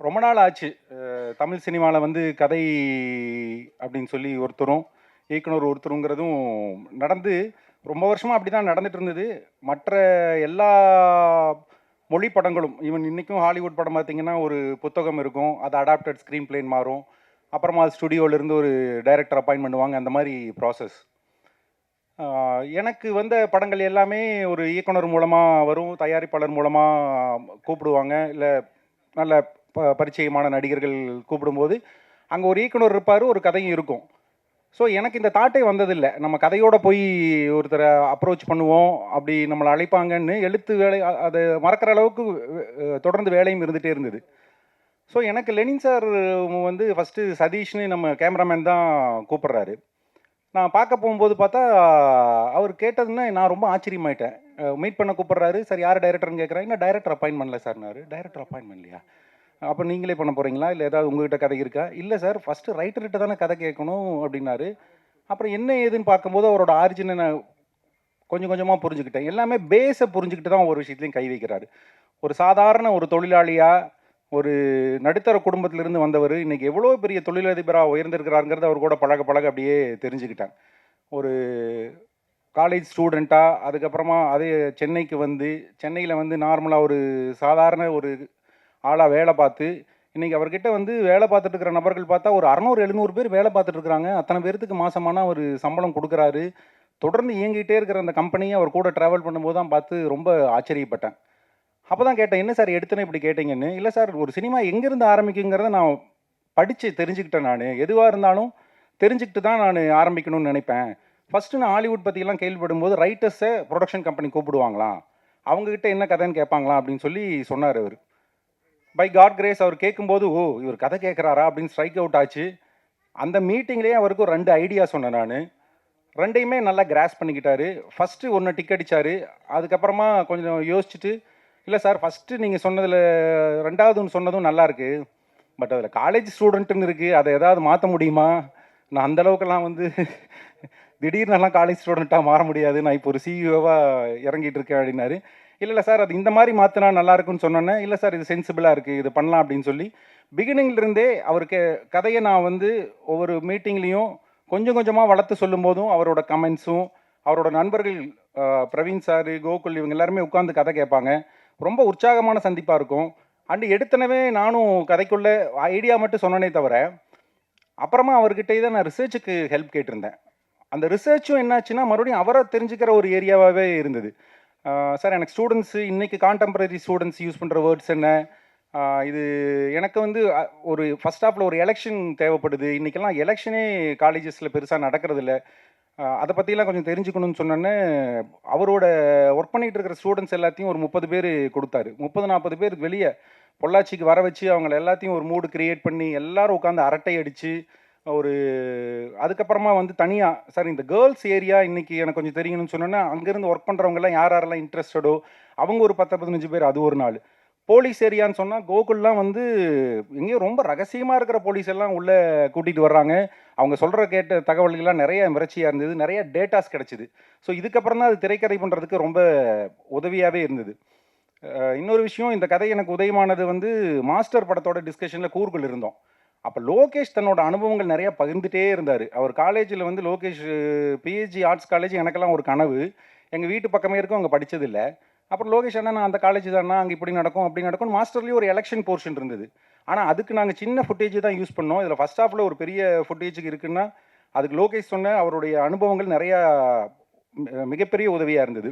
ரொம்ப நாள் ஆச்சு. தமிழ் சினிமால வந்து கதை அப்படின்னு சொல்லி ஒருத்தரும், இயக்குனர் ஒருத்தருங்கிறதும் நடந்து ரொம்ப வருஷமா அப்படிதான் நடந்துட்டு இருந்தது. மற்ற எல்லா மொழி படங்களும் ஈவன் இன்னைக்கும் ஹாலிவுட் படம் பார்த்தீங்கன்னா, ஒரு புத்தகம் இருக்கும். அது அடாப்டட் ஸ்க்ரீன் பிளேன்னு மாறும். அப்புறமா ஸ்டுடியோலேருந்து ஒரு டைரக்டர் அப்பாயிண்ட் பண்ணுவாங்க. அந்த மாரி ப்ராசஸ். எனக்கு வந்த படங்கள் எல்லாமே ஒரு இயக்குனர் மூலமா வரும், தயாரிப்பாளர் மூலமா கூப்பிடுவாங்க. இல்ல நல்ல பரிச்சயமான நடிகர்கள் கூப்பிடும்போது, அங்க ஒரு இயக்குனர் இருப்பாரு, ஒரு கதையும் இருக்கும். ஸோ எனக்கு இந்த தாட்டே வந்ததில்ல. நம்ம கதையோட போய் ஒருத்தர அப்ரோச் பண்ணுவோம், அப்படி நம்மள அழைப்பாங்கன்னு எழுத்து வேலை அத மறக்கிற அளவுக்கு தொடர்ந்து வேலையும் இருந்துட்டே இருந்தது. ஸோ எனக்கு லெனின் சார் வந்து ஃபர்ஸ்ட்டு சதீஷ்ன்னு நம்ம கேமராமேன் தான் கூப்பிடுறாரு. நான் பார்க்க போகும்போது பார்த்தா, அவர் கேட்டதுமே நான் ரொம்ப ஆச்சரியமாயிட்டேன். மீட் பண்ண கூப்பிடுறாரு. சரி யார் டைரக்டர்ன்னு கேட்குறேன். இன்னும் டைரக்டர் அப்பாயிண்ட் பண்ணல சார்ன்னாரு. டைரக்டர் அப்பாயிண்ட் பண்ணலையா? அப்போ நீங்களே பண்ண போறீங்களா? இல்ல ஏதாவது உங்ககிட்ட கதை இருக்கா? இல்ல சார் ஃபர்ஸ்ட்டு ரைட்டர்கிட்ட தானே கதை கேட்கணும் அப்டின்னாரு. அப்புறம் என்ன ஏதுன்னு பார்க்கும்போது அவரோட ஆரிஜின நான் கொஞ்சம் கொஞ்சமா புரிஞ்சுக்கிட்டேன். எல்லாமே பேஸ புரிஞ்சுக்கிட்டு தான் ஒவ்வொரு விஷயத்துலயும் கை வைக்கிறாரு. ஒரு சாதாரண ஒரு தொழிலாளியா, ஒரு நடுத்தர குடும்பத்திலிருந்து வந்தவரு, இன்னைக்கு எவ்வளோ பெரிய தொழிலதிபரா உயர்ந்திருக்கிறாருங்கிறத அவர் கூட பழக பழக அப்படியே தெரிஞ்சுக்கிட்டேன். ஒரு காலேஜ் ஸ்டூடெண்ட்டா, அதுக்கப்புறமா அதே சென்னைக்கு வந்து, சென்னையில வந்து நார்மலா ஒரு சாதாரண ஒரு ஆளா வேலை பார்த்து, இன்னைக்கு அவர்கிட்ட வந்து வேலை பார்த்துட்டு இருக்கிற நபர்கள் பார்த்தா, ஒரு 600, 700 பேர் வேலை பார்த்துட்டு இருக்கிறாங்க. அத்தன பேர்த்துக்கு மாசமானா அவரு சம்பளம் குடுக்குறாரு. தொடர்ந்து இயங்கிட்டே இருக்கிற அந்த கம்பெனிய அவர் கூட டிராவல் பண்ணும்போது தான் பார்த்து ரொம்ப ஆச்சரியப்பட்டேன். அப்பதான் கேட்டேன், "என்ன சார் எடுத்தோனே இப்படி கேட்டீங்கன்னு?" "இல்ல சார், ஒரு சினிமா எங்கிருந்து ஆரம்பிக்குங்கிறத நான் படிச்சு தெரிஞ்சுக்கிட்டேன் நானு. எதுவா இருந்தாலும் தெரிஞ்சுக்கிட்டு தான் நானு ஆரம்பிக்கணும்னு நெனைப்பேன். ஃபர்ஸ்ட்டு நான் ஹாலிவுட் பத்திலாம் கேள்விப்படும்போது, ரைட்டர்ஸ புரொடக்ஷன் கம்பெனி கூப்பிடுவாங்களாம். அவங்க கிட்ட என்ன கதைன்னு கேட்பாங்களாம் அப்படின்னு சொல்லி சொன்னாரு அவரு. பை காட் கிரேஸ் அவர் கேட்கும்போது, "ஓ! இவர் கதை கேட்கிறாரா?" அப்படின்னு ஸ்ட்ரைக் அவுட் ஆச்சு. அந்த மீட்டிங்லயே அவருக்கு ஒரு 2 ஐடியா சொன்னேன் நானு. 2யுமே நல்லா கிராஸ்ப் பண்ணிக்கிட்டாரு. ஃபர்ஸ்ட்டு ஒண்ண டிக் அடிச்சாரு. அதுக்கப்புறமா கொஞ்சம் யோசிச்சுட்டு, "இல்ல சார், ஃபர்ஸ்ட்டு நீங்க சொன்னதுல 2வது ஒண்ணு சொன்னதும் நல்லா இருக்கு. பட் அதில காலேஜ் ஸ்டூடண்ட்டுன்னு இருக்கு. அத ஏதாவது மாத்த முடியுமா? நான் அந்த அளவுக்கெல்லாம் வந்து திடீர்னுலாம் காலேஜ் ஸ்டூடண்ட்டா மாற முடியாது. நான் இப்போ ஒரு சிஇஓவா இறங்கிட்டு இருக்கேன்" அப்படின்னாரு. "இல்ல, இல்ல சார். அது இந்த மாரி மாத்துனா நல்லா இருக்கும்னு" சொன்னோனே, "இல்ல சார், இது சென்சிபிளா இருக்கு. இது பண்ணலாம்" அப்படின்னு சொல்லி, பிகினிங்ல இருந்தே அவருக்கு கதைய நான் வந்து ஒவ்வொரு மீட்டிங்லயும் கொஞ்சம் கொஞ்சமா வளர்த்து சொல்லும்போதும், அவரோட கமெண்ட்ஸும், அவரோட நண்பர்கள் பிரவீன் சாரு, கோகுல் இவங்க எல்லாருமே உட்கார்ந்து கதை கேட்பாங்க. ரொம்ப உற்சாகமான சந்திப்பா இருக்கும். அண்ட் எடுத்தனவே நானும் கதைக்குள்ள ஐடியா மட்டும் சொன்னனே தவிர, அப்புறமா அவர்கிட்டயே தான் நான் ரிசர்ச்சுக்கு ஹெல்ப் கேட்டிருந்தேன். அந்த ரிசர்ச்சும் என்னாச்சுன்னா, மறுபடியும் அவர தெரிஞ்சுக்கிற ஒரு ஏரியாவாவே இருந்தது. சார் எனக்கு ஸ்டூடண்ட்ஸ் இன்னைக்கு கான்டெம்பரரி ஸ்டூடண்ட்ஸ் யூஸ் பண்ற வேர்ட்ஸ் என்ன? அ இது எனக்கு வந்து ஒரு ஃபர்ஸ்ட் ஹாஃப்ல ஒரு எலக்ஷன் தேவைப்படுது. இன்னைக்கெல்லாம் எலக்ஷனே காலேஜஸ்ல பெருசா நடக்கிறதில்ல. அத பத்திலாம் கொஞ்சம் தெரிஞ்சுக்கணும்னு சொன்னோனே, அவரோட ஒர்க் பண்ணிட்டு இருக்கிற ஸ்டூடண்ட்ஸ் எல்லாத்தையும் ஒரு 30 பேரு குடுத்தாரு. 30, 40 பேர் வெளிய பொள்ளாச்சிக்கு வர வச்சு, அவங்கள எல்லாத்தையும் ஒரு மூடு கிரியேட் பண்ணி, எல்லாரும் உட்கார்ந்து அரட்டை அடிச்சு, ஒரு அதுக்கப்புறமா வந்து தனியா, சார் இந்த கேர்ல்ஸ் ஏரியா இன்னைக்கு எனக்கு கொஞ்சம் தெரியணும்னு சொன்னோனே, அங்கேருந்து ஒர்க் பண்றவங்கலாம் யார் யாரெல்லாம் இன்ட்ரஸ்டடோ, அவங்க ஒரு 10, 15 பேர் அது ஒரு நாள். போலீஸ் ஏரியான்னு சொன்னா, கோகுல்லாம் வந்து எங்கேயோ ரொம்ப ரகசியமா இருக்கிற போலீஸ் எல்லாம் உள்ள கூட்டிட்டு வர்றாங்க. அவங்க சொல்ற கேட்ட தகவல்கள்லாம் நெறைய மிரட்சியா இருந்தது. நெறைய டேட்டாஸ் கிடைச்சது. ஸோ இதுக்கப்புறம் தான் அது திரைக்கதை பண்றதுக்கு ரொம்ப உதவியாவே இருந்தது. இன்னொரு விஷயம், இந்த கதை எனக்கு உதயமானது வந்து மாஸ்டர் படத்தோட டிஸ்கஷன்ல கூர்குல இருந்தோம். அப்ப லோகேஷ் தன்னோட அனுபவங்கள் நெறைய பகிர்ந்துட்டே இருந்தாரு. அவர் காலேஜ்ல வந்து லோகேஷ் பிஹெச்டி ஆர்ட்ஸ் காலேஜ் எனக்கெல்லாம் ஒரு கனவு. எங்க வீட்டு பக்கமே இருக்கும். அங்க படிச்சதில்ல. அப்புறம் லோகேஷ் அண்ணா நான் அந்த காலேஜ் தான்ண்ணா, அங்க இப்படி நடக்கும், அப்படி நடக்கும்னு மாஸ்டர்லயும் ஒரு எலக்ஷன் போர்ஷன் இருந்தது. ஆனா அதுக்கு நாங்க சின்ன ஃபுட்டேஜ் தான் யூஸ் பண்ணோம். இதுல ஃபர்ஸ்ட் ஹாஃப்ல ஒரு பெரிய ஃபுட்டேஜ் இருக்குன்னா, அதுக்கு லோகேஷ் சொன்ன அவருடைய அனுபவங்கள் நெறையா மிகப்பெரிய உதவியா இருந்தது.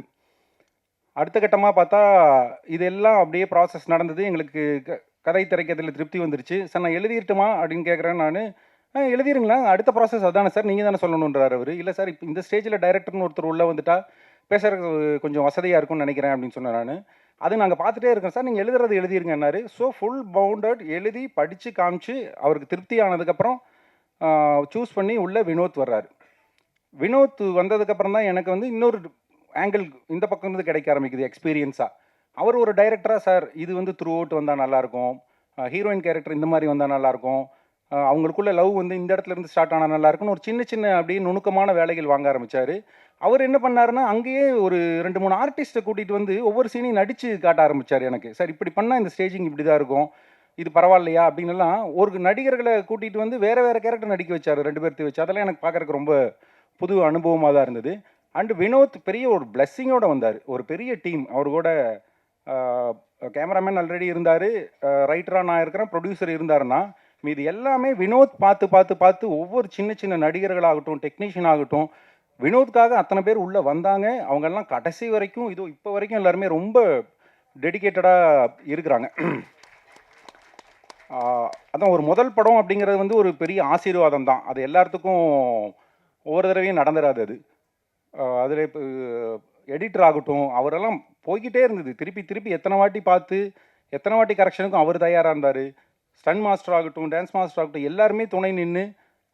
அடுத்த கட்டமா பார்த்தா, இதெல்லாம் அப்படியே ப்ராசஸ் நடந்தது. எங்களுக்கு கதை திரைக்கதையில திருப்தி வந்துருச்சு. "சார் நான் எழுதிறட்டுமா?" அப்படின்னு கேட்குறேன் நானு. எழுதிருங்களேன். அடுத்த ப்ராசஸ் அதானே சார். நீங்க தானே சொல்லணுன்றாரு அவரு. "இல்ல சார், இப்ப இந்த ஸ்டேஜ்ல டைரக்டர்ன்னு ஒருத்தர் உள்ள வந்துட்டா, பேசுறதுக்கு கொஞ்சம் வசதியா இருக்கும்னு நெனைக்கிறேன்" அப்படின்னு சொன்னேன் நானு. "அது நாங்க பார்த்துட்டே இருக்கோம் சார். நீங்க எழுதுறத எழுதிருங்கன்னாரு." ஸோ ஃபுல் பவுண்டட் எழுதி, படிச்சு, காமிச்சு, அவருக்கு திருப்தி ஆனதுக்கப்புறம் ஆ சூஸ் பண்ணி உள்ள வினோத் வர்றாரு. வினோத் வந்ததுக்கப்புறம் தான் எனக்கு வந்து இன்னொரு ஆங்கிள் இந்த பக்கம் இருந்து கிடைக்க ஆரம்பிக்குது எக்ஸ்பீரியன்ஸா. அவர் ஒரு டைரக்டரா, சார் இது வந்து த்ரூ அவுட் வந்தா நல்லாயிருக்கும். ஹீரோயின் கேரக்டர் இந்த மாரி வந்தா நல்லாயிருக்கும். அவங்களுக்குள்ள லவ் வந்து இந்த இடத்துல இருந்து ஸ்டார்ட் ஆனா நல்லாயிருக்கும்னு ஒரு சின்ன சின்ன அப்படியே நுணுக்கமான வேலைகள் வாங்க ஆரம்பிச்சாரு. அவர் என்ன பண்ணாருன்னா, அங்கேயே ஒரு 2, 3 ஆர்டிஸ்ட்ட கூட்டிட்டு வந்து ஒவ்வொரு சீனையும் நடிச்சு காட்ட ஆரம்பிச்சாரு எனக்கு. சார் இப்படி பண்ணா இந்த ஸ்டேஜிங் இப்படி தான் இருக்கும். இது பரவாயில்லையா அப்படின்னுலாம் ஒரு நடிகர்களை கூட்டிகிட்டு வந்து வேறு வேறு கேரக்டர் நடிக்க வச்சார், 2 பேர்த்தையும் வச்சு. அதெல்லாம் எனக்கு பார்க்குறக்கு ரொம்ப புது அனுபவமாக தான் இருந்தது. அண்டு வினோத் பெரிய ஒரு பிளெஸ்ஸிங்கோடு வந்தார். ஒரு பெரிய டீம் அவர் கூட. கேமராமேன் ஆல்ரெடி இருந்தார், ரைட்டராக நான் இருக்கிறேன், ப்ரொடியூசர் இருந்தாருன்னா மீது எல்லாமே வினோத் பார்த்து பார்த்து பார்த்து ஒவ்வொரு சின்ன சின்ன நடிகர்களாகட்டும், டெக்னீஷியன் ஆகட்டும், வினோத்காக அத்தனை பேர் உள்ளே வந்தாங்க. அவங்கெல்லாம் கடைசி வரைக்கும் இதோ இப்போ வரைக்கும் எல்லாருமே ரொம்ப டெடிக்கேட்டடாக இருக்கிறாங்க. அதான் ஒரு முதல் படம் அப்படிங்கிறது வந்து ஒரு பெரிய ஆசீர்வாதம் தான். அது எல்லாத்துக்கும் ஒவ்வொரு தடவையும் நடந்துடாது அது. அதில் இப்போ எடிட்டர் ஆகட்டும், அவரெல்லாம் போய்கிட்டே இருந்தது. திருப்பி திருப்பி எத்தனை வாட்டி பார்த்து, எத்தனை வாட்டி கரெக்ஷனுக்கும் அவர் தயாராக இருந்தார். ஸ்டன் மாஸ்டர் ஆகட்டும், டான்ஸ் மாஸ்டர் ஆகட்டும், எல்லாருமே துணை நின்று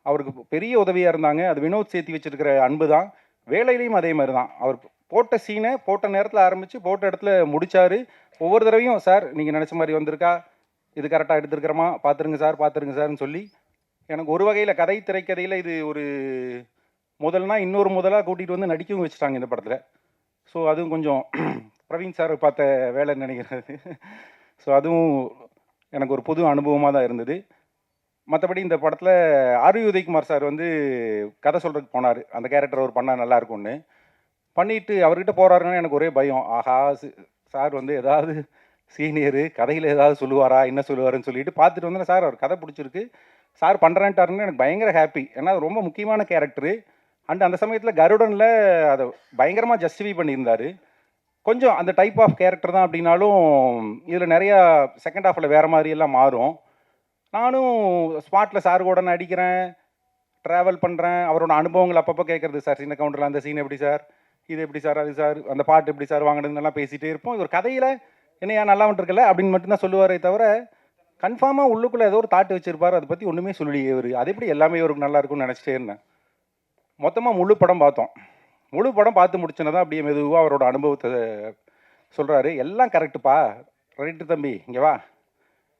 அவருக்கு பெரிய உதவியாக இருந்தாங்க. அது வினோத் சேர்த்து வச்சிருக்கிற அன்பு தான். வேலையிலையும் அதே மாதிரி தான். அவர் போட்ட சீனை போட்ட நேரத்தில் ஆரம்பித்து போட்ட இடத்துல முடித்தார். ஒவ்வொரு தடவையும் சார் நீங்கள் நினச்ச மாதிரி வந்திருக்கா, இது கரெக்டாக எடுத்துருக்கிறோமா, பார்த்துருங்க சார் பார்த்துருங்க சார்னு சொல்லி எனக்கு ஒரு வகையில் கதை திரைக்கதையில் இது ஒரு முதல்னா இன்னொரு முதலாக கூட்டிகிட்டு வந்து நடிக்கவும் வச்சுட்டாங்க இந்த படத்தில். ஸோ அதுவும் கொஞ்சம் பிரவீன் சார் பார்த்த வேலைன்னு நினைக்கிறது. ஸோ அதுவும் எனக்கு ஒரு புது அனுபவமாக தான் இருந்தது. மற்றபடி இந்த படத்தில் ஆர்வி உதயகுமார் சார் வந்து கதை சொல்கிறதுக்கு போனார். அந்த கேரக்டர் அவர் பண்ணால் நல்லாயிருக்கும்னு பண்ணிவிட்டு அவர்கிட்ட போகிறாருன்னு எனக்கு ஒரே பயம். ஆஹா, சார் வந்து ஏதாவது சீனியரு கதையில் ஏதாவது சொல்லுவாரா, என்ன சொல்லுவாருன்னு சொல்லிட்டு பார்த்துட்டு வந்தேன். சார் அவர் கதை பிடிச்சிருக்கு, சார் பண்ணுறேன்ட்டாருன்னு எனக்கு பயங்கர ஹாப்பி. ஏன்னா அது ரொம்ப முக்கியமான கேரக்டரு. அண்ட் அந்த சமயத்தில் கருடனில் அதை பயங்கரமாக ஜஸ்டிஃபை பண்ணியிருந்தார். கொஞ்சம் அந்த டைப் ஆஃப் கேரக்டர் தான் அப்படின்னாலும் இதில் நிறையா செகண்ட் ஹாஃபில் வேறு மாதிரியெல்லாம் மாறும். நானும் ஸ்பாட்டில் சார் கூட நடிக்கிறேன், ட்ராவல் பண்ணுறேன், அவரோட அனுபவங்கள் அப்பப்போ கேட்குறது. சார் சின்ன கவுண்டரில் அந்த சீன் எப்படி சார், இது எப்படி சார், அது சார், அந்த பாட்டு எப்படி சார் வாங்கினதுன்னெல்லாம் பேசிகிட்டே இருப்போம். இது ஒரு கதையில் என்னையா நல்லா வந்துருக்கல அப்படின்னு மட்டும்தான் சொல்லுவாரே தவிர கன்ஃபார்மாக உள்ளுக்குள்ளே ஏதோ ஒரு தாட்டு வச்சுருப்பார். அதை பற்றி ஒன்றுமே சொல்லலையே இவர். அது எப்படி எல்லாமே இவருக்கு நல்லா இருக்கும்னு நினச்சிட்டே இருந்தேன். மொத்தமாக முழு படம் பார்த்தோம். முழு படம் பார்த்து முடிச்சுனதான் அப்படியே மெதுவாக அவரோட அனுபவத்தை சொல்கிறாரு. எல்லாம் கரெக்டுப்பா, ரைட்டு தம்பி, இங்கே வா,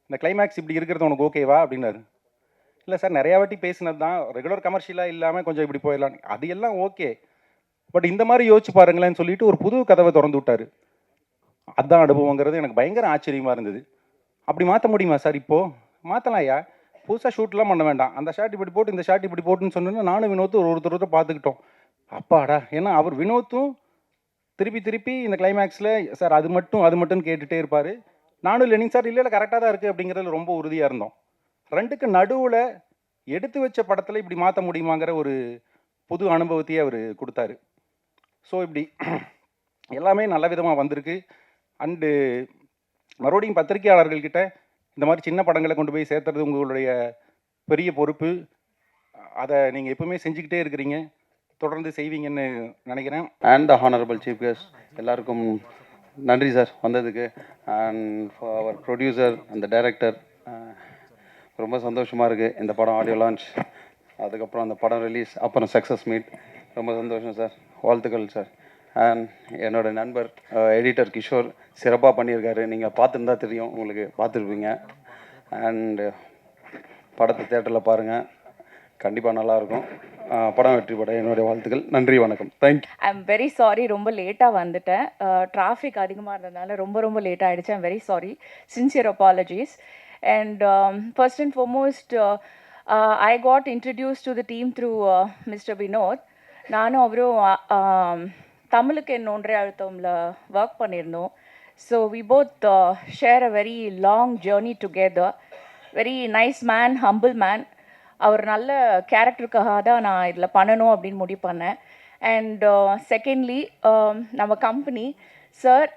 இந்த கிளைமேக்ஸ் இப்படி இருக்கிறது உனக்கு ஓகேவா அப்படின்னாரு. இல்லை சார் நிறையா வாட்டி பேசினது தான், ரெகுலர் கமர்ஷியலாக இல்லாமல் கொஞ்சம் இப்படி போயிடலாம், அது எல்லாம் ஓகே, பட் இந்த மாதிரி யோசிச்சு பாருங்களேன்னு சொல்லிட்டு ஒரு புது கதவை திறந்து விட்டார். அதுதான் அனுபவங்கிறது எனக்கு பயங்கர ஆச்சரியமாக இருந்தது. அப்படி மாற்ற முடியுமா சார்? இப்போது மாற்றலாம் ஐயா, புதுசாக ஷூட்லாம் பண்ண வேண்டாம், அந்த ஷாட் இப்படி போட்டு இந்த ஷாட் இப்படி போட்டுன்னு சொன்னோன்னா நானும் வினோத்தும் ஒருத்தர் பார்த்துக்கிட்டோம். அப்பாடா, ஏன்னா அவர் வினோத்தும் திருப்பி திருப்பி இந்த கிளைமேக்ஸில் சார் அது மட்டும் கேட்டுகிட்டே இருப்பார். நானும் இல்லைங்க சார், இல்லை கரெக்டாக தான் இருக்குது அப்படிங்கிறதுல ரொம்ப உறுதியாக இருந்தோம். ரெண்டுக்கு நடுவில் எடுத்து வச்ச படத்தில் இப்படி மாற்ற முடியுமாங்கிற ஒரு புது அனுபவத்தையே அவர் கொடுத்தாரு. ஸோ இப்படி எல்லாமே நல்ல விதமாக வந்திருக்கு. அண்டு மறுபடியும் பத்திரிகையாளர்கள்கிட்ட இந்த மாதிரி சின்ன படங்களை கொண்டு போய் சேர்த்துறது உங்களுடைய பெரிய பொறுப்பு. அதை நீங்கள் எப்பவுமே செஞ்சுக்கிட்டே இருக்கிறீங்க, தொடர்ந்து செய்வீங்கன்னு நினைக்கிறேன். And the honourable chief guest எல்லாருக்கும் நன்றி சார் வந்ததுக்கு. அண்ட் ஃபார் அவர் ப்ரொடியூசர் அந்த டைரக்டர், ரொம்ப சந்தோஷமாக இருக்குது இந்த படம் ஆடியோ லான்ச், அதுக்கப்புறம் அந்த படம் ரிலீஸ், அப்புறம் சக்ஸஸ் மீட், ரொம்ப சந்தோஷம் சார், வாழ்த்துக்கள் சார். அண்ட் என்னோடய நண்பர் எடிட்டர் கிஷோர் சிறப்பாக பண்ணியிருக்காரு. நீங்கள் பார்த்துருந்தா தெரியும், உங்களுக்கு பார்த்துருப்பீங்க. அண்டு படத்தை தேட்டரில் பாருங்கள், கண்டிப்பாக நல்லாயிருக்கும். படம் வெற்றி பட என்னுடைய வாழ்த்துக்கள். நன்றி, வணக்கம், thank you. I am very sorry, ரொம்ப லேட்டாக வந்துட்டேன். டிராஃபிக் அதிகமாக இருந்ததுனால ரொம்ப லேட் ஆகிடுச்சு. I'm very sorry, sincere apologies. And first and foremost I got introduce to the team through mister Vinod. நானும் அவரும் தமிழுக்கு என் ஒன்றே அழுத்தமில் ஒர்க் பண்ணியிருந்தோம். So we both share a very long journey together. Very nice man, humble man. அவர் நல்ல கேரக்டருக்காக தான் நான் இதில் பண்ணணும் அப்படின்னு முடிவு பண்ணேன். அண்ட் செகண்ட்லி, நம்ம கம்பெனி சார்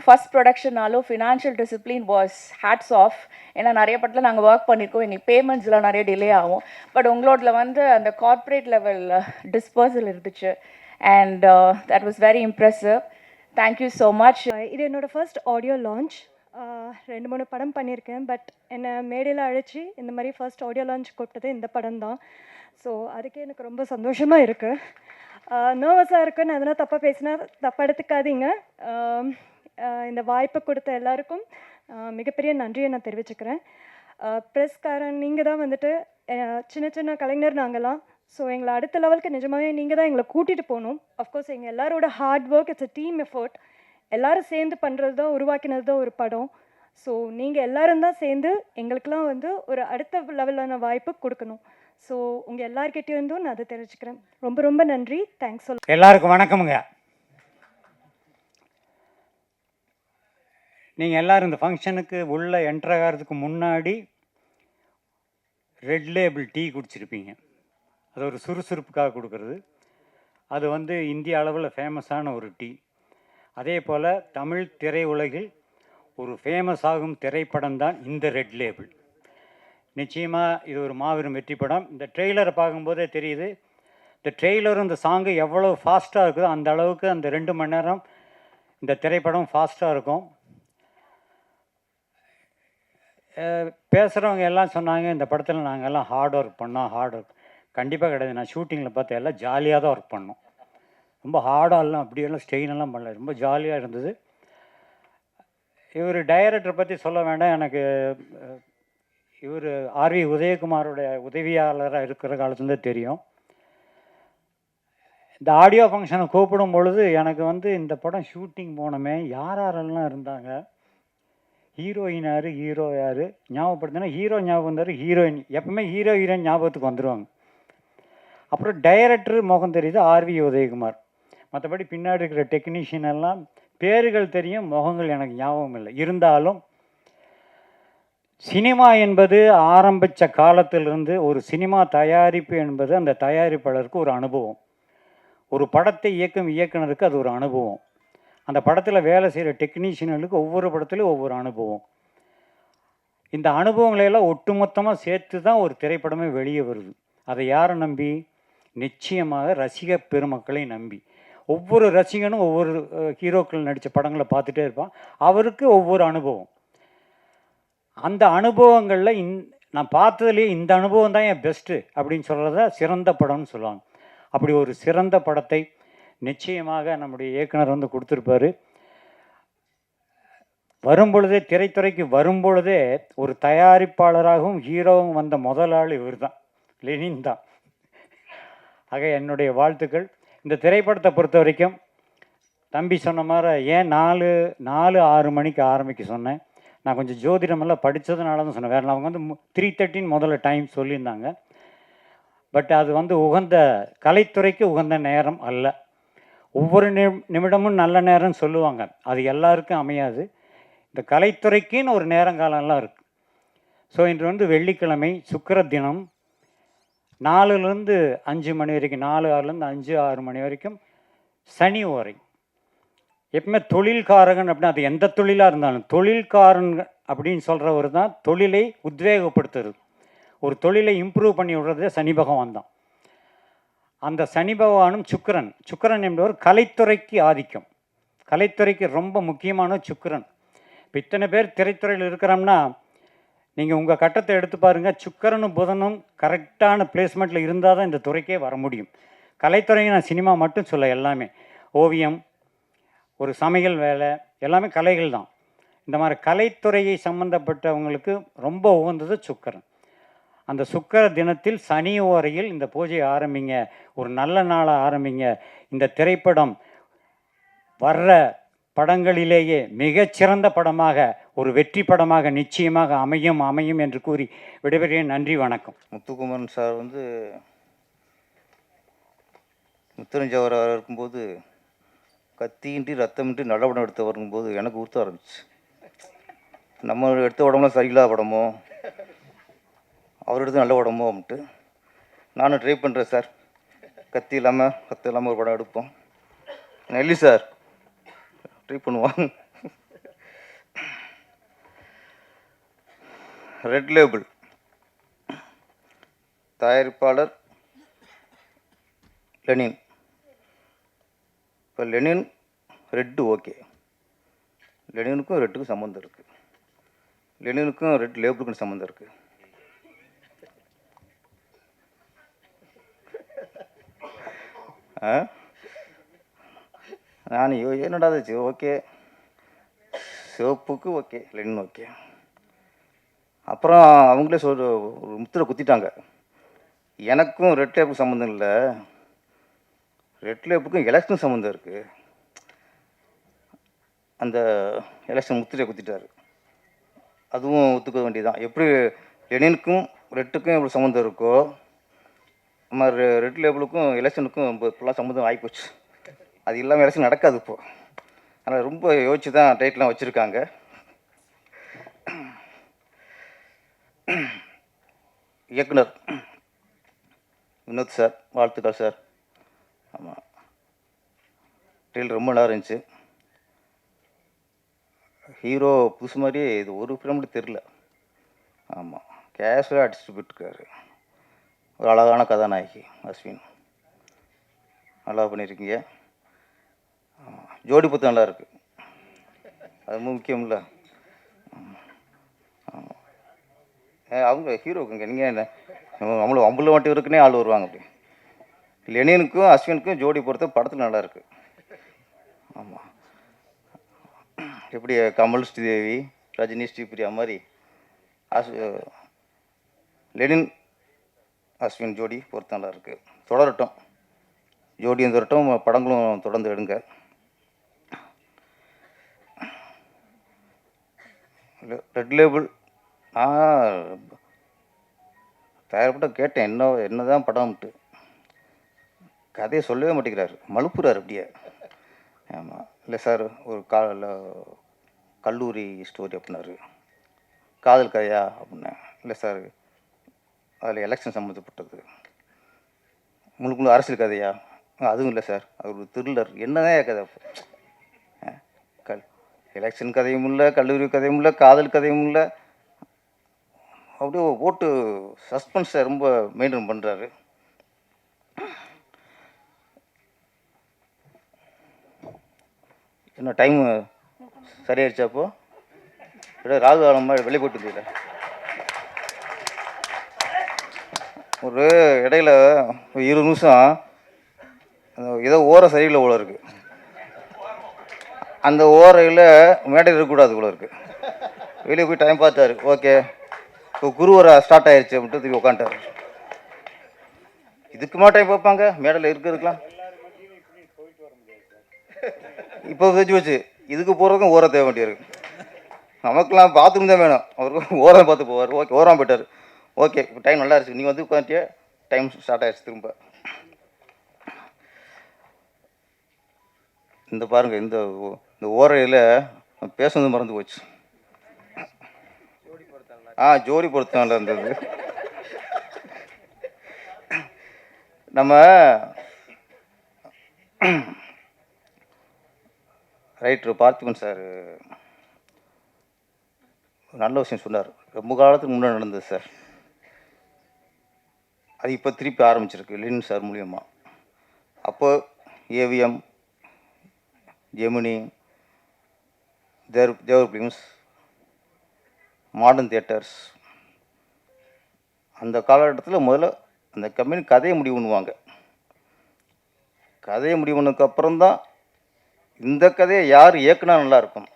ஃபஸ்ட் ப்ரொடக்ஷனாலும் financial discipline was hats off. ஏன்னா நிறைய படத்தில் நாங்கள் ஒர்க் பண்ணியிருக்கோம், எங்களுக்கு பேமெண்ட்ஸ்லாம் நிறைய டிலே ஆகும். பட் உங்களோட வந்து அந்த கார்ப்பரேட் லெவல் டிஸ்பர்சல் இருந்துச்சு. And that was very impressive. Thank you so much. இது என்னோடய ஃபர்ஸ்ட் ஆடியோ லான்ச். 2-3 படம் பண்ணியிருக்கேன், பட் என்னை மேடையில் அழைச்சி இந்த மாதிரி ஃபர்ஸ்ட் ஆடியோ லான்ச் கூப்பிட்டது இந்த படம் தான். ஸோ அதுக்கே எனக்கு ரொம்ப சந்தோஷமாக இருக்குது. நர்வஸாக இருக்குன்னு அதெல்லாம் தப்பாக பேசினா தப்பாக எடுத்துக்காதீங்க. இந்த வாய்ப்பை கொடுத்த எல்லாருக்கும் மிகப்பெரிய நன்றியை நான் தெரிவிச்சுக்கிறேன். ப்ரெஸ்காரன் நீங்கள் தான் வந்துட்டு சின்ன சின்ன கலைஞர் நாங்களாம். ஸோ எங்களை அடுத்த லெவலுக்கு நிஜமாகவே நீங்கள் தான் எங்களை கூட்டிகிட்டு போகணும். அஃப்கோர்ஸ் எங்கள் எல்லாரோட hard work, it's a team effort. எல்லோரும் சேர்ந்து பண்ணுறது தான், உருவாக்கினது தான் ஒரு படம். ஸோ நீங்கள் எல்லாரும் தான் சேர்ந்து எங்களுக்கெல்லாம் வந்து ஒரு அடுத்த லெவலான வாய்ப்பு கொடுக்கணும். ஸோ உங்கள் எல்லார்கிட்டேருந்தும் நான் அதை தெரிஞ்சுக்கிறேன். ரொம்ப ரொம்ப நன்றி. தேங்க்ஸ். எல்லாருக்கும் வணக்கமுங்க. நீங்கள் எல்லோரும் இந்த ஃபங்க்ஷனுக்கு உள்ளே என்ட்ரு ஆகிறதுக்கு முன்னாடி ரெட் லேபிள் டீ குடிச்சிருப்பீங்க. அது ஒரு சுறுசுறுப்புக்காக கொடுக்குறது. அது வந்து இந்திய அளவில் ஃபேமஸான ஒரு டீ. அதே போல் தமிழ் திரையுலகில் ஒரு ஃபேமஸ் ஆகும் திரைப்படம் தான் இந்த ரெட் லேபிள். நிச்சயமாக இது ஒரு மாபெரும் வெற்றி படம். இந்த ட்ரெய்லரை பார்க்கும்போதே தெரியுது. இந்த ட்ரெய்லரும் இந்த சாங்கு எவ்வளோ ஃபாஸ்ட்டாக இருக்குதோ அந்த அளவுக்கு அந்த 2 மணி நேரம் இந்த திரைப்படம் ஃபாஸ்ட்டாக இருக்கும். பேசுகிறவங்க எல்லாம் சொன்னாங்க இந்த படத்தில் நாங்கள் எல்லாம் ஹார்ட் ஒர்க் பண்ணோம். ஹார்ட் ஒர்க் கண்டிப்பாக கிடையாது. நான் ஷூட்டிங்கில் பார்த்து எல்லாம் ஜாலியாக தான் ஒர்க் பண்ணோம். ரொம்ப ஹார்டாகலாம் அப்படியெல்லாம் ஸ்ட்ரெயினெல்லாம் பண்ணல. ரொம்ப ஜாலியாக இருந்தது. இவர் டைரக்டரை பற்றி சொல்ல வேண்டாம். எனக்கு இவர் ஆர்வி உதயகுமாரோடைய உதவியாளராக இருக்கிற காலத்துலேருந்து தெரியும். இந்த ஆடியோ ஃபங்க்ஷனை கூப்பிடும் பொழுது எனக்கு வந்து இந்த படம் ஷூட்டிங் போனோமே யாரெல்லாம் இருந்தாங்க, ஹீரோயின் யார், ஹீரோ யார் ஞாபகப்படுத்தினா ஹீரோ ஞாபகம் வந்தார், ஹீரோயின் எப்பவுமே ஹீரோ ஹீரோயின் ஞாபகத்துக்கு வந்துடுவாங்க. அப்புறம் டைரக்டர் முகம் தெரியுது ஆர்வி உதயகுமார். மற்றபடி பின்னாடி இருக்கிற டெக்னீஷியன் எல்லாம் பேர்கள் தெரியும், முகங்கள் எனக்கு ஞாபகம் இல்லை. இருந்தாலும் சினிமா என்பது ஆரம்பித்த காலத்திலிருந்து ஒரு சினிமா தயாரிப்பு என்பது அந்த தயாரிப்பாளருக்கு ஒரு அனுபவம். ஒரு படத்தை இயக்கும் இயக்குனருக்கு அது ஒரு அனுபவம். அந்த படத்தில் வேலை செய்கிற டெக்னீஷியனுக்கு ஒவ்வொரு படத்துலையும் ஒவ்வொரு அனுபவம். இந்த அனுபவங்களையெல்லாம் ஒட்டுமொத்தமாக சேர்த்து தான் ஒரு திரைப்படமே வெளியே வருது. அதை யாரை நம்பி? நிச்சயமாக ரசிக பெருமக்களை நம்பி. ஒவ்வொரு ரசிகனும் ஒவ்வொரு ஹீரோக்கள் நடித்த படங்களை பார்த்துட்டே இருப்பான். அவருக்கு ஒவ்வொரு அனுபவம். அந்த அனுபவங்களில் நான் பார்த்ததுலேயே இந்த அனுபவம் தான் என் பெஸ்ட்டு அப்படின்னு சொல்கிறத சிறந்த படம்னு சொல்லுவாங்க. அப்படி ஒரு சிறந்த படத்தை நிச்சயமாக நம்முடைய இயக்குனர் வந்து கொடுத்துருப்பாரு. வரும்பொழுதே திரைத்துறைக்கு வரும்பொழுதே ஒரு தயாரிப்பாளராகவும் ஹீரோவும் வந்த முதல் ஆள் இவர் தான், லெனின் தான். ஆக என்னுடைய வாழ்த்துக்கள். இந்த திரைப்படத்தை பொறுத்த வரைக்கும் தம்பி சொன்ன மாதிரி ஏன் 4-6 மணிக்கு ஆரம்பிக்க சொன்னேன். நான் கொஞ்சம் ஜோதிடமெல்லாம் படித்ததுனால தான் சொன்னேன். வேறு அவங்க வந்து 3:30 முதல்ல டைம் சொல்லியிருந்தாங்க. பட் அது வந்து உகந்த கலைத்துறைக்கு உகந்த நேரம் அல்ல. ஒவ்வொரு நிமிடமும் நல்ல நேரம்னு சொல்லுவாங்க, அது எல்லாருக்கும் அமையாது. இந்த கலைத்துறைக்குன்னு ஒரு நேரங்காலம்லாம் இருக்குது. ஸோ இன்று வந்து வெள்ளிக்கிழமை சுக்கிர தினம் 4லேருந்து 5 மணி வரைக்கும், 4-6லேருந்து 5-6 மணி வரைக்கும் சனி ஓரை. எப்பவுமே தொழில்காரகன் அப்படின்னா அது எந்த தொழிலாக இருந்தாலும் தொழில்காரன் அப்படின்னு சொல்கிறவர் தான் தொழிலை உத்வேகப்படுத்துறது, ஒரு தொழிலை இம்ப்ரூவ் பண்ணி விடுறதே சனி பகவான் தான். அந்த சனி பகவானும் சுக்கிரன் என்பவர் கலைத்துறைக்கு ஆதிக்கம், கலைத்துறைக்கு ரொம்ப முக்கியமான சுக்கிரன். இப்போ இத்தனை பேர் திரைத்துறையில் இருக்கிறோம்னா நீங்கள் உங்கள் கட்டத்தை எடுத்து பாருங்கள். சுக்கிரனும் புதனும் கரெக்டான பிளேஸ்மெண்ட்டில் இருந்தால் தான் இந்த துறைக்கே வர முடியும். கலைத்துறையை நான் சினிமா மட்டும் சொல்ல, எல்லாமே ஓவியம், ஒரு சமையல் வேலை, எல்லாமே கலைகள் தான். இந்த மாதிரி கலைத்துறையை சம்பந்தப்பட்டவங்களுக்கு ரொம்ப உகந்தது சுக்கிரன். அந்த சுக்கிர தினத்தில் சனி ஓரையில் இந்த பூஜையை ஆரம்பிங்க, ஒரு நல்ல நாளை ஆரம்பிங்க. இந்த திரைப்படம் வர்ற படங்களிலேயே மிகச்சிறந்த படமாக, ஒரு வெற்றி படமாக நிச்சயமாக அமையும் என்று கூறி விடைபெறுகிறேன். நன்றி, வணக்கம். முத்துக்குமரன் சார் வந்து முத்துரஞ்சவர் இருக்கும்போது கத்தியின்றி ரத்தமின்றி நல்ல படம் எடுத்து வரும்போது எனக்கு உறுத்த ஆரம்பிச்சு. நம்ம எடுத்த படம்லாம் சரியில்லாத படமோ, அவர் எடுத்து நல்ல படமோ அப்படின்ட்டு நானும் ட்ரை பண்ணுறேன் சார். கத்தி இல்லாமல் ஒரு படம் எடுப்போம். நெல்லி சார் ட்ரை பண்ணுவாங்க. ரெட் லேபிள் தயாரிப்பாளர் லெனின். இப்போ லெனின் ரெட்டு ஓகே, லெனினுக்கும் ரெட்டுக்கும் சம்மந்தம் இருக்குது, லெனினுக்கும் ரெட் லேபிளுக்கும் சம்மந்தம் இருக்குது. நான் என்னடா ஓகே, சிவப்புக்கு ஓகே, லெனின் ஓகே. அப்புறம் அவங்களே ஒரு முத்திரை குத்திட்டாங்க, எனக்கும் ரெட் லேப்புக்கும் சம்மந்தம் இல்லை, ரெட் லேப்புக்கும் எலெக்ஷனுக்கும் சம்மந்தம் இருக்குது. அந்த எலெக்ஷன் முத்திரையை குத்திட்டாரு. அதுவும் ஒத்துக்க வேண்டியதுதான். எப்படி லெனினுக்கும் ரெட்டுக்கும் எப்படி சம்மந்தம் இருக்கோ, நம்ம ரெட் லேபிளுக்கும் எலெக்ஷனுக்கும் இப்போலாம் சம்மந்தம் ஆகிப்போச்சு. அது இல்லாமல் எலெக்ஷன் நடக்காது இப்போது. அதனால் ரொம்ப யோசிச்சு தான் டைட்டிலாம் வச்சுருக்காங்க. இயக்குனர் வினோத் சார், வாழ்த்துக்கள் சார். ஆமாம், ட்ரெயில் ரொம்ப நல்லா இருந்துச்சு. ஹீரோ புதுசு மாதிரியே இது ஒரு ஃபிலிம்ல தெரில. ஆமாம், கேஷுவலாக அடிச்சுட்டு போயிட்டுருக்காரு. ஒரு அழகான கதாநாயகி அஸ்வின், நல்லா பண்ணியிருக்கீங்க. ஜோடி பத்து நல்லா இருக்குது, அது ரொம்ப முக்கியம்ல. அவங்க ஹீரோக்குங்க நீங்கள் என்ன நம்மள அம்புல மட்டும் இருக்குன்னே ஆள் வருவாங்க. அப்படி லெனினுக்கும் அஸ்வினுக்கும் ஜோடி பொறுத்த படத்தில் நல்லா இருக்கு. ஆமாம், எப்படி கமல் ஸ்ரீதேவி ரஜினி ஸ்ரீபிரியா மாதிரி லெனின் அஸ்வின் ஜோடி பொறுத்த நல்லா இருக்குது. தொடரட்டும், ஜோடியும் தொடரட்டும், படங்களும் தொடர்ந்து எடுங்க. ரெட் லேபிள் தயாரிப்பட்ட கேட்டேன், என்ன தான் படம்ட்டு. கதையை சொல்லவே மாட்டேங்கிறாரு, மலுப்புறாரு அப்படியே. ஆமாம், இல்லை சார் ஒரு கல்லூரி ஸ்டோரி அப்படின்னாரு. காதல் கதையா அப்படின்னேன். இல்லை சார் அதில் எலெக்ஷன் சம்மந்தப்பட்டது. முழு அரசியல் கதையா? அதுவும் இல்லை சார், அது ஒரு த்ரில்லர். என்னதான் கதை? எலெக்ஷன் கதையும் இல்லை, கல்லூரி கதையும் இல்லை, காதல் கதையும் இல்லை. அப்படியே போட்டு சஸ்பென்ஸை ரொம்ப மெயின்டைன் பண்ணுறாரு. என்ன டைமு சரியாயிடுச்சா? அப்போ ராகு காலம் மாதிரி வெளியே போட்டு இருந்தீங்க. ஒரு இடையில 20 நிமிஷம் ஏதோ ஓரம் சரியில்லை போல இருக்குது. அந்த ஓரையில் மேடையில் இருக்கக்கூடாது போல இருக்குது. வெளியே போய் டைம் பார்த்தாரு. ஓகே, இப்போ குருவரை ஸ்டார்ட் ஆயிடுச்சு அப்படின்ட்டு திருப்பி உட்காந்துட்டாரு. இதுக்குமா டைம் பார்ப்பாங்க மேடையில் இருக்கிறதுக்கெலாம்? இப்போ வச்சு வச்சு இதுக்கு போகிறதுக்கும் ஓரம் தேவை வேண்டியிருக்கு. நமக்குலாம் பாத்ரூம் தான் வேணும், அவருக்கு ஓரம் பார்த்து போவார். ஓகே, ஓரம் போயிட்டார். ஓகே, இப்போ டைம் நல்லா இருந்துச்சு, நீங்கள் வந்து உட்காந்துட்டே டைம் ஸ்டார்ட் ஆயிடுச்சு திரும்ப. இந்த பாருங்கள், இந்த ஓரையில் பேசுனது மறந்து போச்சு. ஜோடி பொருத்தம்ல இருந்தது. நம்ம ரைட்டர் பார்த்திபன் சார் நல்ல விஷயம் சொன்னார். ரொம்ப காலத்துக்கு முன்னாடி நடந்தது சார், அது இப்போ திருப்பி ஆரம்பிச்சிருக்கு லெனின் சார் மூலியமாக. அப்போ ஏவிஎம், ஜெமினி, தேவர் ஃபிலிம்ஸ், மாடர்ன் தியேட்டர்ஸ், அந்த காலகட்டத்தில் முதல்ல அந்த கம்பெனி கதையை முடிவு பண்ணுவாங்க. கதையை முடிவு பண்ணதுக்கப்புறம்தான் இந்த கதையை யார் இயக்குனா நல்லா இருக்கும்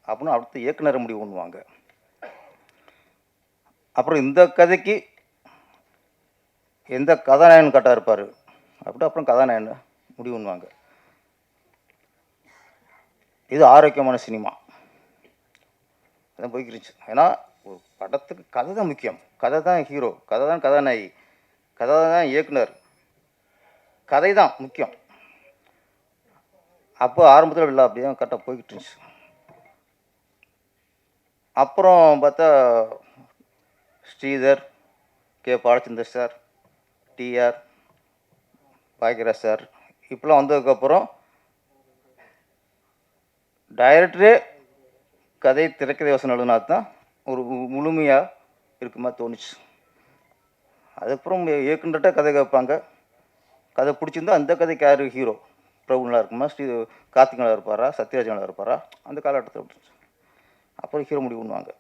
அப்படின்னு அடுத்த இயக்குனரை முடிவு பண்ணுவாங்க. அப்புறம் இந்த கதைக்கு எந்த கதாநாயகன் கரெக்டாக இருப்பார் அப்படி அப்புறம் கதாநாயகனை முடிவு பண்ணுவாங்க. இது ஆரோக்கியமான சினிமா அதான் போய்க்கிருச்சு. ஏன்னா ஒரு படத்துக்கு கதை தான் முக்கியம், கதை தான் ஹீரோ, கதை தான் கதாநாயகி, கதை தான் இயக்குனர், கதை தான் முக்கியம். அப்போ ஆரம்பத்தில் இல்லை, அப்படியே கரெக்டாக போய்கிட்டு இருந்துச்சு. அப்புறம் பார்த்தா Sridhar, K Balachander sir, T R Bhagyaraj sir இப்போலாம் வந்ததுக்கப்புறம் டைரக்டரே கதை திரைக்கதை வசனம் எழுதுனா தான் ஒரு முழுமையாக இருக்குமா தோணுச்சு. அதுக்கப்புறம் இயக்குனர்கிட்ட கதை கேட்பாங்க, கதை பிடிச்சிருந்தா அந்த கதைக்கு யார் ஹீரோ, பிரபுலாம் இருக்குமா, கார்த்திகனாக இருப்பாரா, சத்யராஜனாக இருப்பாரா, அந்த காலகட்டத்தில் அப்புறம் ஹீரோ முடிவு பண்ணுவாங்க.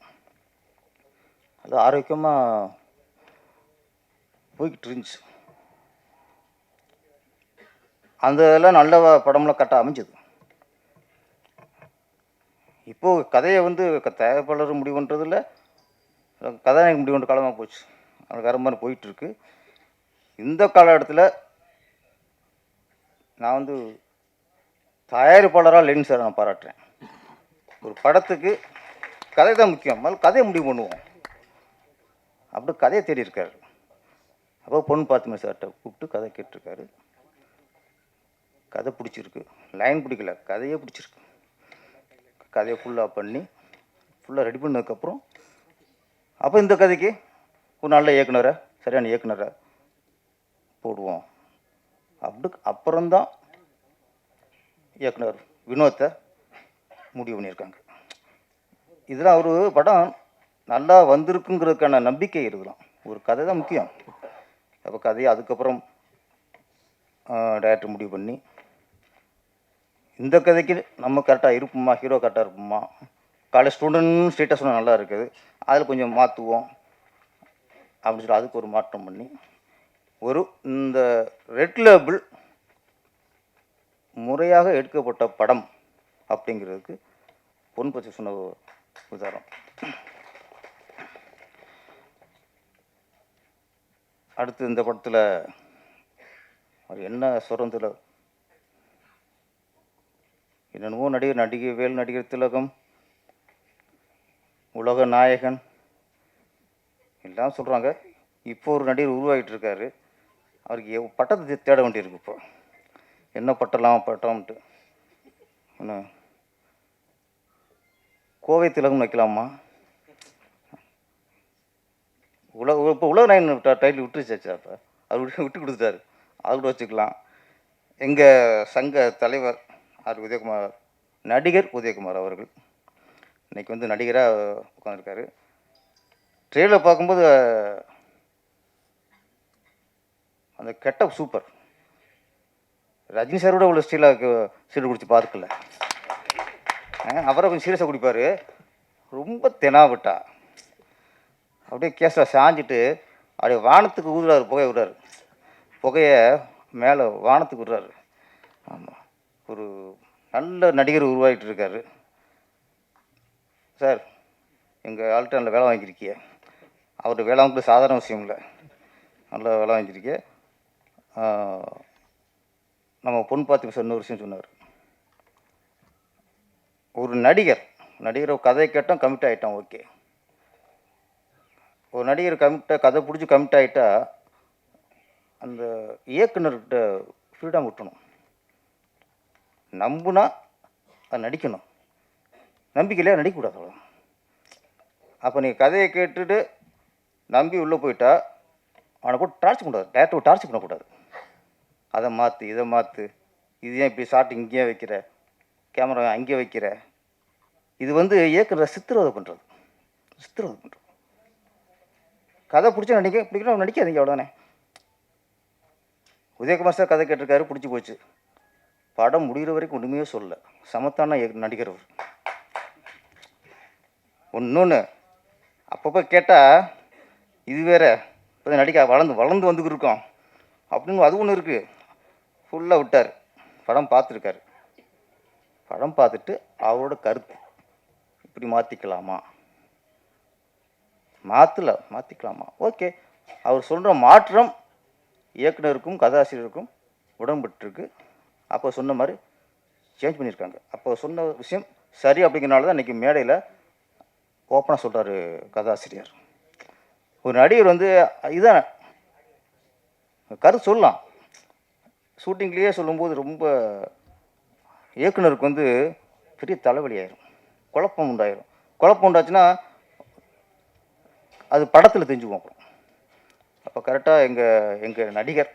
அது ஆரோக்கியமாக போய்கிட்டு இருந்துச்சு. அந்த இதெல்லாம் நல்ல படம்லாம் கரெக்டாக அமைஞ்சது. இப்போது கதையை வந்து தயாரிப்பாளர் முடிவு பண்ணுறதில்ல, கதாநாயகன் முடிவு பண்ணுற காலமாக போச்சு. அது வேறு மாதிரி போயிட்டுருக்கு. இந்த காலகட்டத்தில் நான் வந்து தயாரிப்பாளராக லெனின் சார் நான் பாராட்டுறேன். ஒரு படத்துக்கு கதை தான் முக்கியம், முதல்ல கதையை முடிவு பண்ணுவோம். அப்படி கதையை தேடி இருக்காரு. அப்போ பொண்ணு பார்த்துமே சார்கிட்ட கூப்பிட்டு கதை கேட்டிருக்காரு. கதை பிடிச்சிருக்கு, லைன் பிடிக்கல, கதையே பிடிச்சிருக்கு. கதையை ஃபுல்லாக பண்ணி ஃபுல்லாக ரெடி பண்ணதுக்கப்புறம் அப்போ இந்த கதைக்கு ஒரு நல்ல இயக்குனரை, சரியான இயக்குனரை போடுவோம். அப்புறம்தான் இயக்குனர் வினோத்தை முடிவு பண்ணியிருக்காங்க. இதெல்லாம் ஒரு படம் நல்லா வந்திருக்குங்கிறதுக்கான நம்பிக்கை இருக்கலாம். ஒரு கதை தான் முக்கியம். அப்போ கதையை அதுக்கப்புறம் டைரக்டர் முடிவு பண்ணி இந்த கதைக்கு நம்ம கரெக்டாக இருப்போமா, ஹீரோ கரெக்டாக இருப்போமா, காலேஜ் ஸ்டூடெண்ட் ஸ்டேட்டஸ்லாம் நல்லா இருக்குது, அதில் கொஞ்சம் மாற்றுவோம் அப்படின்னு சொல்லி அதுக்கு ஒரு மாற்றம் பண்ணி ஒரு இந்த ரெட் லேபிள் முறையாக எடுக்கப்பட்ட படம் அப்படிங்கிறதுக்கு பொன் பற்றி சொன்ன உதாரணம். அடுத்து இந்த படத்தில் அவர் என்ன சொல்கிறதுல என்னென்னவோ நடிகை வேல், நடிகர் திலகம், உலக நாயகன் எல்லாம் சொல்கிறாங்க. இப்போ ஒரு நடிகர் உருவாகிட்டு இருக்காரு. அவருக்கு பட்டத்தை தேட வேண்டியிருக்கு. இப்போ என்ன பட்டம்ட்டு என்ன கோவை திலகம் வைக்கலாமா? இப்போ உலக நாயகன் டைட்டில் விட்டுருச்சாச்சா? அப்போ அவர் விட்டு கொடுத்துட்டாரு, அது கூட வச்சுக்கலாம். எங்கள் சங்க தலைவர் ஆர் உதயகுமார், நடிகர் உதயகுமார் அவர்கள் இன்றைக்கி வந்து நடிகராக உட்காந்துருக்காரு. ட்ரெயிலர் பார்க்கும்போது அந்த கெட்டப் சூப்பர். ரஜினி சாரோட உள்ள ஸ்டீலாக சீடு குடிச்சு பார்க்கல. அவரை கொஞ்சம் சீரியஸாக குடிப்பார். ரொம்ப தெனாவிட்டா அப்படியே கேஸில் சாஞ்சிட்டு அப்படியே வானத்துக்கு ஊதுறாரு, புகையை விடுறாரு. புகையை மேலே வானத்துக்கு விடுறாரு. ஆமாம், ஒரு நல்ல நடிகர் உருவாகிட்டு இருக்காரு. சார், எங்கள் ஆள்கிட்ட நல்ல வேலை வாங்கியிருக்கிய. அவர் வேலை வாங்கிட்டு சாதாரண விஷயம் இல்லை, நல்ல வேலை வாங்கியிருக்கிய. நம்ம பொன் பார்த்து சொன்ன ஒரு விஷயம் சொன்னார். ஒரு நடிகர் கதையை கேட்டோம், கமிட் ஆகிட்டோம், ஓகே. ஒரு நடிகர் கதை பிடிச்சி கமிட் ஆகிட்டா அந்த இயக்குனர்கிட்ட ஃப்ரீடம் விட்டணும். நம்புனா அது நடிக்கணும், நம்பிக்கையிலே நடிக்கக்கூடாது. அவ்வளோ. அப்போ நீங்கள் கதையை கேட்டுட்டு நம்பி உள்ளே போயிட்டா அவனை கூட டார்ச் பண்ணக்கூடாது, டேரக்டர் டார்ச் பண்ணக்கூடாது. அதை மாற்று, இதை மாற்று, இது ஏன் இப்படி ஷார்ட் இங்கேயே வைக்கிற, கேமரா அங்கேயே வைக்கிற, இது வந்து இயக்குற சித்திரவதை பண்ணுறது. கதை பிடிச்சா பிடிக்கணும், நடிக்காதீங்க, அவ்வளோதானே. உதயகுமார் சார் கதை கேட்டிருக்காரு, பிடிச்சி போச்சு. படம் முடிகிற வரைக்கும் ஒன்றுமே சொல்லலை. சமத்தான நடிகர் அவர். ஒன்று அப்பப்போ கேட்டால் இது வேற, இப்போ நடிக்க வளர்ந்து வந்துக்கிட்டு இருக்கோம் அப்படின்னு அது ஒன்று இருக்குது. ஃபுல்லாக விட்டார். படம் பார்த்துருக்காரு. படம் பார்த்துட்டு அவரோட கருத்து இப்படி மாற்றிக்கலாமா, ஓகே. அவர் சொல்கிற மாற்றம் இயக்குனருக்கும் கதாசிரியருக்கும் உடன்பட்டுருக்கு. அப்போ சொன்ன மாதிரி சேஞ்ச் பண்ணியிருக்காங்க. அப்போ சொன்ன விஷயம் சரி அப்படிங்கிறனால தான் இன்றைக்கி மேடையில் ஓப்பனாக சொல்கிறாரு கதாசிரியர். ஒரு நடிகர் வந்து இதுதான் கருத்து சொல்லலாம். ஷூட்டிங்லேயே சொல்லும்போது ரொம்ப இயக்குனருக்கு வந்து பெரிய தலைவலி ஆயிரும், குழப்பம் உண்டாச்சுன்னா அது படத்தில் தெரிஞ்சுக்குவோம். அப்போ கரெக்டாக எங்கள் நடிகர்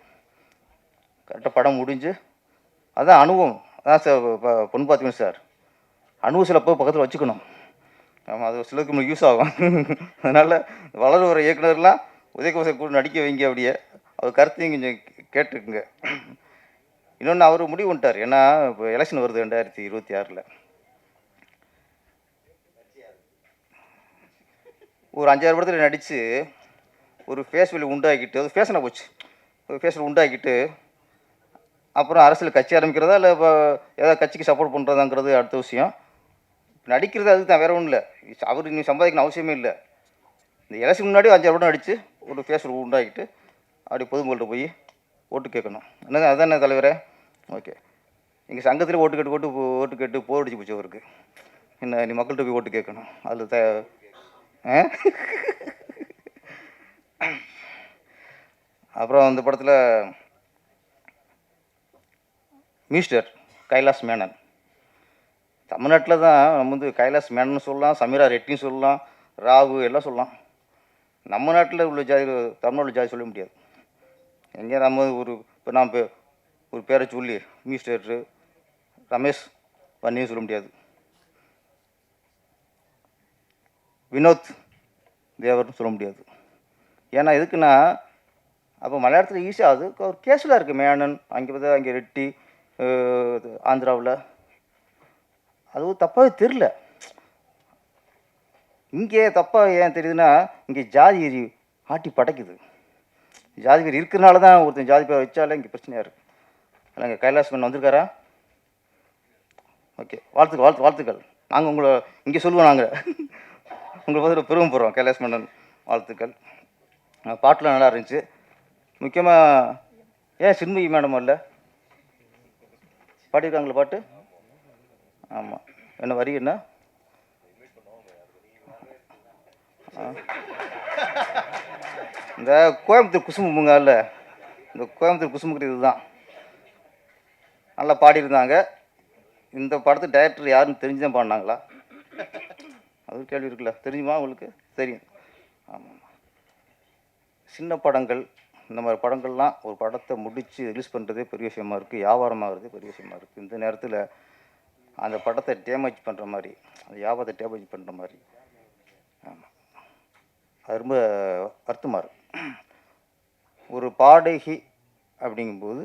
கரெக்டாக படம் முடிஞ்சு அதான் அனுபவம். அதான் சார் பொண்ணு பார்த்தீங்கன்னா சார் அனுபவம் சில பக்கத்தில் வச்சுக்கணும். ஆமாம், அது சிலருக்கு நம்மளுக்கு யூஸ் ஆகும். அதனால் வளர வர இயக்குனர்லாம் உதயகுமார் சார் கூட நடிக்க வைங்க. அப்படியே அவர் கருத்தையும் கொஞ்சம் கேட்டுக்குங்க. இன்னொன்று அவர் முடிவு பண்ணிட்டார். ஏன்னா இப்போ எலெக்ஷன் வருது 2026. ஒரு 5-6 படத்தில் நடித்து ஒரு ஃபேஸ் வேல்யூ உண்டாக்கிட்டு, அது ஃபேஷனாக போச்சு, ஒரு ஃபேஷன் உண்டாக்கிட்டு அப்புறம் அரசியல் கட்சி ஆரம்பிக்கிறதா இல்லை இப்போ ஏதாவது கட்சிக்கு சப்போர்ட் பண்ணுறதாங்கிறது அடுத்த விஷயம். நடிக்கிறது அதுக்கு தான், வேறு ஒன்றும் இல்லை. அவர் நீ சம்பாதிக்கணும் அவசியமே இல்லை. இந்த எலெக்ஷன் முன்னாடி 5-6 படம் நடித்து ஒரு ஃபேஸ் உண்டாக்கிட்டு அப்படி பொதுமக்கள்கிட்ட போய் ஓட்டு கேட்கணும். என்னது அதுதானே தலைவரே? ஓகே. எங்கள் சங்கத்திலே ஓட்டு கேட்டு போர் அடிச்சு போச்சு அவருக்கு. என்ன நீ மக்கள்கிட்ட போய் ஓட்டு கேட்கணும் அதில் அப்புறம் அந்த படத்தில் மிஸ்டர் கைலாஷ் மேனன். தமிழ்நாட்டில் தான் நம்ம வந்து கைலாஷ் மேனன் சொல்லலாம், சமீரா ரெட்டின்னு சொல்லலாம், ராகு எல்லாம் சொல்லலாம். நம்ம நாட்டில் உள்ள ஜாதி தமிழ்நாட்டில் ஜாதி சொல்ல முடியாது. எங்கே நம்ம இப்போ நான் ஒரு பேரை சொல்லி மிஸ்டர் ரமேஷ் வன்னியும் சொல்ல முடியாது, வினோத் தேவர்னு சொல்ல முடியாது. ஏன்னா எதுக்குன்னா அப்போ மலையாளத்தில் ஈஸியாக அது ஒரு கேஷுவலாக இருக்குது. மேனன் அங்கே பார்த்தா அங்கே ரெட்டி ஆந்திராவில் அது தப்பாகவே தெரில. இங்கே தப்பாக ஏன் தெரியுதுன்னா இங்கே ஜாதி வெறி ஆட்டி படைக்குது. ஜாதி வெறி இருக்கிறனால தான் ஒருத்தன் ஜாதி பேர் வச்சாலே இங்கே பிரச்சனையாக இருக்குது. ஆனால் இங்கே கைலாஷ் மேனன் வந்திருக்காரா? ஓகே, வாழ்த்துக்கள். நாங்கள் உங்களை இங்கே சொல்லுவோம், நாங்கள் உங்களை பார்த்து பெருமைப்படுறோம். கைலாஷ் மேனன் வாழ்த்துக்கள். பாட்டுலாம் நல்லா இருந்துச்சு. முக்கியமாக ஏன் சின்மயி மேடம் இல்லை பாடியிருக்காங்களே பாட்டு? ஆமாம், என்ன வரி என்ன? இந்த கோயம்புத்தூர் குசும்புங்க இல்லை, இந்த கோயம்புத்தூர் குசும்புக்கு இதுதான் நல்லா பாடியிருந்தாங்க. இந்த படத்துக்கு டைரக்டர் யாருன்னு தெரிஞ்சுதான் பாடினாங்களா? அது ஒரு கேள்வி இருக்குல்ல, தெரியுமா உங்களுக்கு? தெரியும். ஆமாம், சின்ன படங்கள் இந்த மாதிரி படங்கள்லாம் ஒரு படத்தை முடித்து ரிலீஸ் பண்ணுறதே பெரிய விஷயமா இருக்குது, வியாபாரமாகிறதே பெரிய விஷயமா இருக்குது. இந்த நேரத்தில் அந்த படத்தை டேமேஜ் பண்ணுற மாதிரி, அந்த வியாபாரத்தை டேமேஜ் பண்ணுற மாதிரி, ஆமாம், அது ரொம்ப வருத்தமாக இருக்கு. ஒரு பாடகி அப்படிங்கும்போது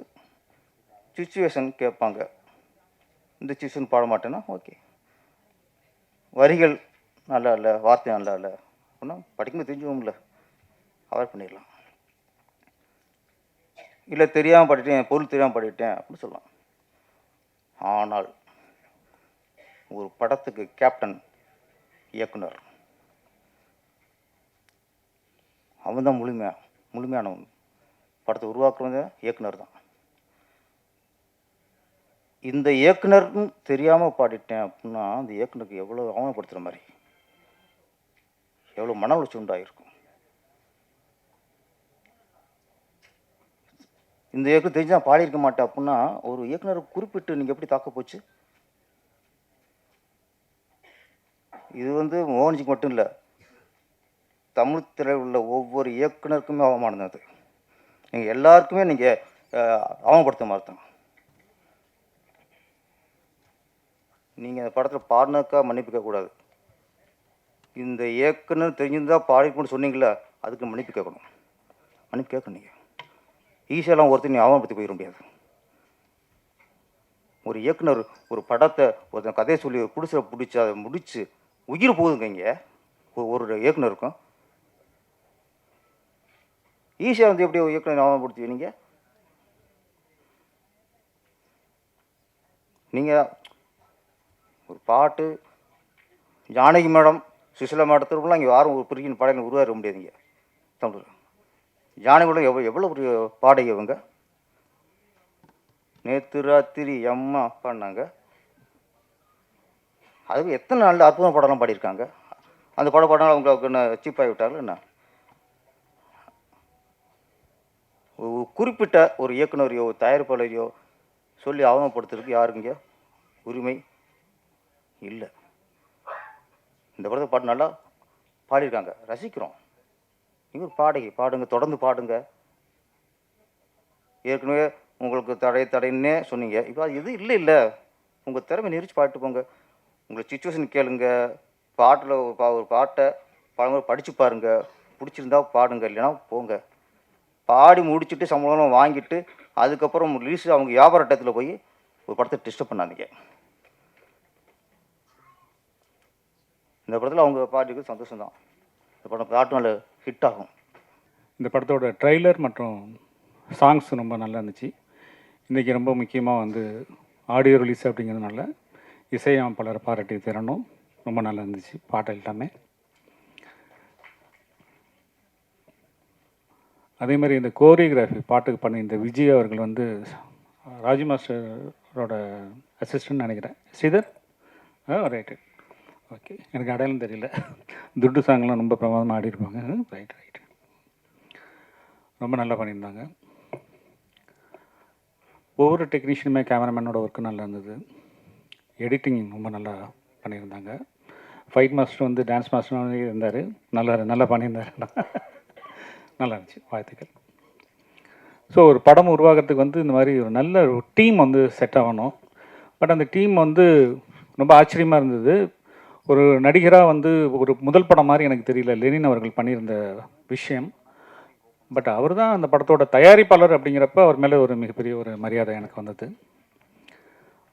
சுச்சுவேஷன் கேட்பாங்க. இந்த சுச்சுவேஷன் பாட மாட்டேன்னா ஓகே, வரிகள் நல்லா இல்லை, வார்த்தை நல்லா இல்லை அப்படின்னா படிக்கும்போது தெரிஞ்சுவோம்ல, அவாய்ட் பண்ணிடலாம். இல்லை தெரியாமல் பாடிட்டேன், பொருள் தெரியாமல் பாடிட்டேன் அப்படின்னு சொல்லலாம். ஆனால் ஒரு படத்துக்கு கேப்டன் இயக்குனர், அவன் தான் முழுமையானவன். படத்தை உருவாக்குறவங்க இயக்குனர் தான். இந்த இயக்குனர்னு தெரியாமல் பாடிட்டேன் அப்படின்னா அந்த இயக்குனருக்கு எவ்வளோ அவமானப்படுத்துகிற மாதிரி, எவ்வளோ மன உளைச்சல் உண்டாயிருக்கும். இந்த இயக்குனர் தெரிஞ்சு நான் பாடியிருக்க மாட்டேன் அப்படின்னா ஒரு இயக்குனரை குறிப்பிட்டு நீங்கள் எப்படி தாக்க போச்சு? இது வந்து மோகன்ஜிக்கு மட்டும் இல்லை, தமிழ் திரையில் உள்ள ஒவ்வொரு இயக்குனருக்குமே அவமானம் அது. நீங்கள் எல்லாருக்குமே நீங்கள் அவமானப்படுத்த மாதிரி தான். நீங்கள் அந்த படத்தில் பாடினதுக்காக மன்னிப்பு கேட்கக்கூடாது. இந்த இயக்குனர் தெரிஞ்சிருந்தால் பாடிக்கணும்னு சொன்னீங்களா, அதுக்கு மன்னிப்பு கேட்கணும். மன்னிப்பு கேட்கணும். நீங்கள் ஈஸியெல்லாம் ஒருத்தர் நீ அவமானப்படுத்தி போயிட முடியாது. ஒரு இயக்குனர் ஒரு படத்தை ஒருத்தன் கதையை சொல்லி பிடிச்சி அதை முடித்து உயிர் போகுதுங்க. இங்கே ஒரு இயக்குனருக்கும் ஈஸியாக வந்து எப்படி இயக்குனர் அவமானப்படுத்துவீங்க? நீங்கள் ஒரு பாட்டு ஜானகி மேடம் சுசிலா மேடத்திற்குலாம் இங்கே யாரும் ஒரு பெரிய பாடல்கள் உருவாக முடியாதுங்க. தமிழ் ஜானகி மேடம் எவ்வளோ ஒரு பாடகி அவங்க. நேற்று ராத்திரி அம்மா பாடினாங்க, அதுக்கு எத்தனை நல்ல அற்புதமான பாடலாம் பாடியிருக்காங்க. அந்த பாடினாலும் அவங்களுக்கு என்ன சீப்பாகி விட்டார்கள் என்ன? குறிப்பிட்ட ஒரு இயக்குனரையோ தயாரிப்பாளரையோ சொல்லி அவமானப்படுத்துறதுக்கு யாருக்குங்க உரிமை இல்லை. இந்த படத்தை பாட்டு நல்லா பாடியிருக்காங்க, ரசிக்கிறோம். நீங்கள் ஒரு பாடகி, பாடுங்க, தொடர்ந்து பாடுங்க. ஏற்கனவே உங்களுக்கு தடைன்னே சொன்னீங்க, இப்போ அது எதுவும் இல்லை. உங்கள் திறமை நெரிச்சு பாட்டு போங்க. உங்களை சுச்சுவேஷன் கேளுங்க, பாட்டில் ஒரு பாட்டை பழமுறை படித்து பாருங்கள், பிடிச்சிருந்தா பாடுங்க, இல்லைன்னா போங்க. பாடி முடிச்சுட்டு சம்பளம் வாங்கிட்டு அதுக்கப்புறம் ரிலீஸ் அவங்க வியாபார டயத்தில் போய் ஒரு படத்தை டிஸ்டர்ப் பண்ணாதீங்க. இந்த படத்தில் அவங்க பாட்டுக்கு சந்தோஷம்தான். இந்த படம் பாட்டு நல்ல ஹிட் ஆகும். இந்த படத்தோட ட்ரெய்லர் மற்றும் சாங்ஸ் ரொம்ப நல்லா இருந்துச்சு. இன்றைக்கி ரொம்ப முக்கியமாக வந்து ஆடியோ ரிலீஸ் அப்படிங்கிறதுனால இசையமைப்பாளரை பாராட்டி தரணும். ரொம்ப நல்லா இருந்துச்சு பாட்டு எல்லாமே. அதே மாதிரி இந்த கோரியோகிராஃபி பாட்டுக்கு பண்ண இந்த விஜய் அவர்கள் வந்து ராஜு மாஸ்டரோட அசிஸ்டன்ட் நினைக்கிறேன். ஸ்ரீதர் ரைட்டு. ஓகே, எனக்கு அடையாளம் தெரியல. துட்டு சாங்லாம் ரொம்ப பிரமாதமாக ஆடிருப்பாங்க. ரைட் ரைட், ரொம்ப நல்லா பண்ணியிருந்தாங்க. ஒவ்வொரு டெக்னீஷியனுமே கேமராமேனோட ஒர்க்கு நல்லா இருந்தது. எடிட்டிங் ரொம்ப நல்லா பண்ணியிருந்தாங்க. ஃபைட் மாஸ்டர் வந்து டான்ஸ் மாஸ்டர் இருந்தார், நல்லா பண்ணியிருந்தார். நல்லா இருந்துச்சு, வாழ்த்துக்கள். ஸோ ஒரு படம் உருவாகிறதுக்கு வந்து இந்த மாதிரி ஒரு நல்ல ஒரு டீம் வந்து செட் ஆகணும். பட் அந்த டீம் வந்து ரொம்ப ஆச்சரியமாக இருந்தது. ஒரு நடிகராக வந்து ஒரு முதல் படம் மாதிரி எனக்கு தெரியல லெனின் அவர்கள் பண்ணியிருந்த விஷயம். பட் அவர் தான் அந்த படத்தோட தயாரிப்பாளர் அப்படிங்கிறப்ப அவர் மேலே ஒரு மிகப்பெரிய ஒரு மரியாதை எனக்கு வந்தது.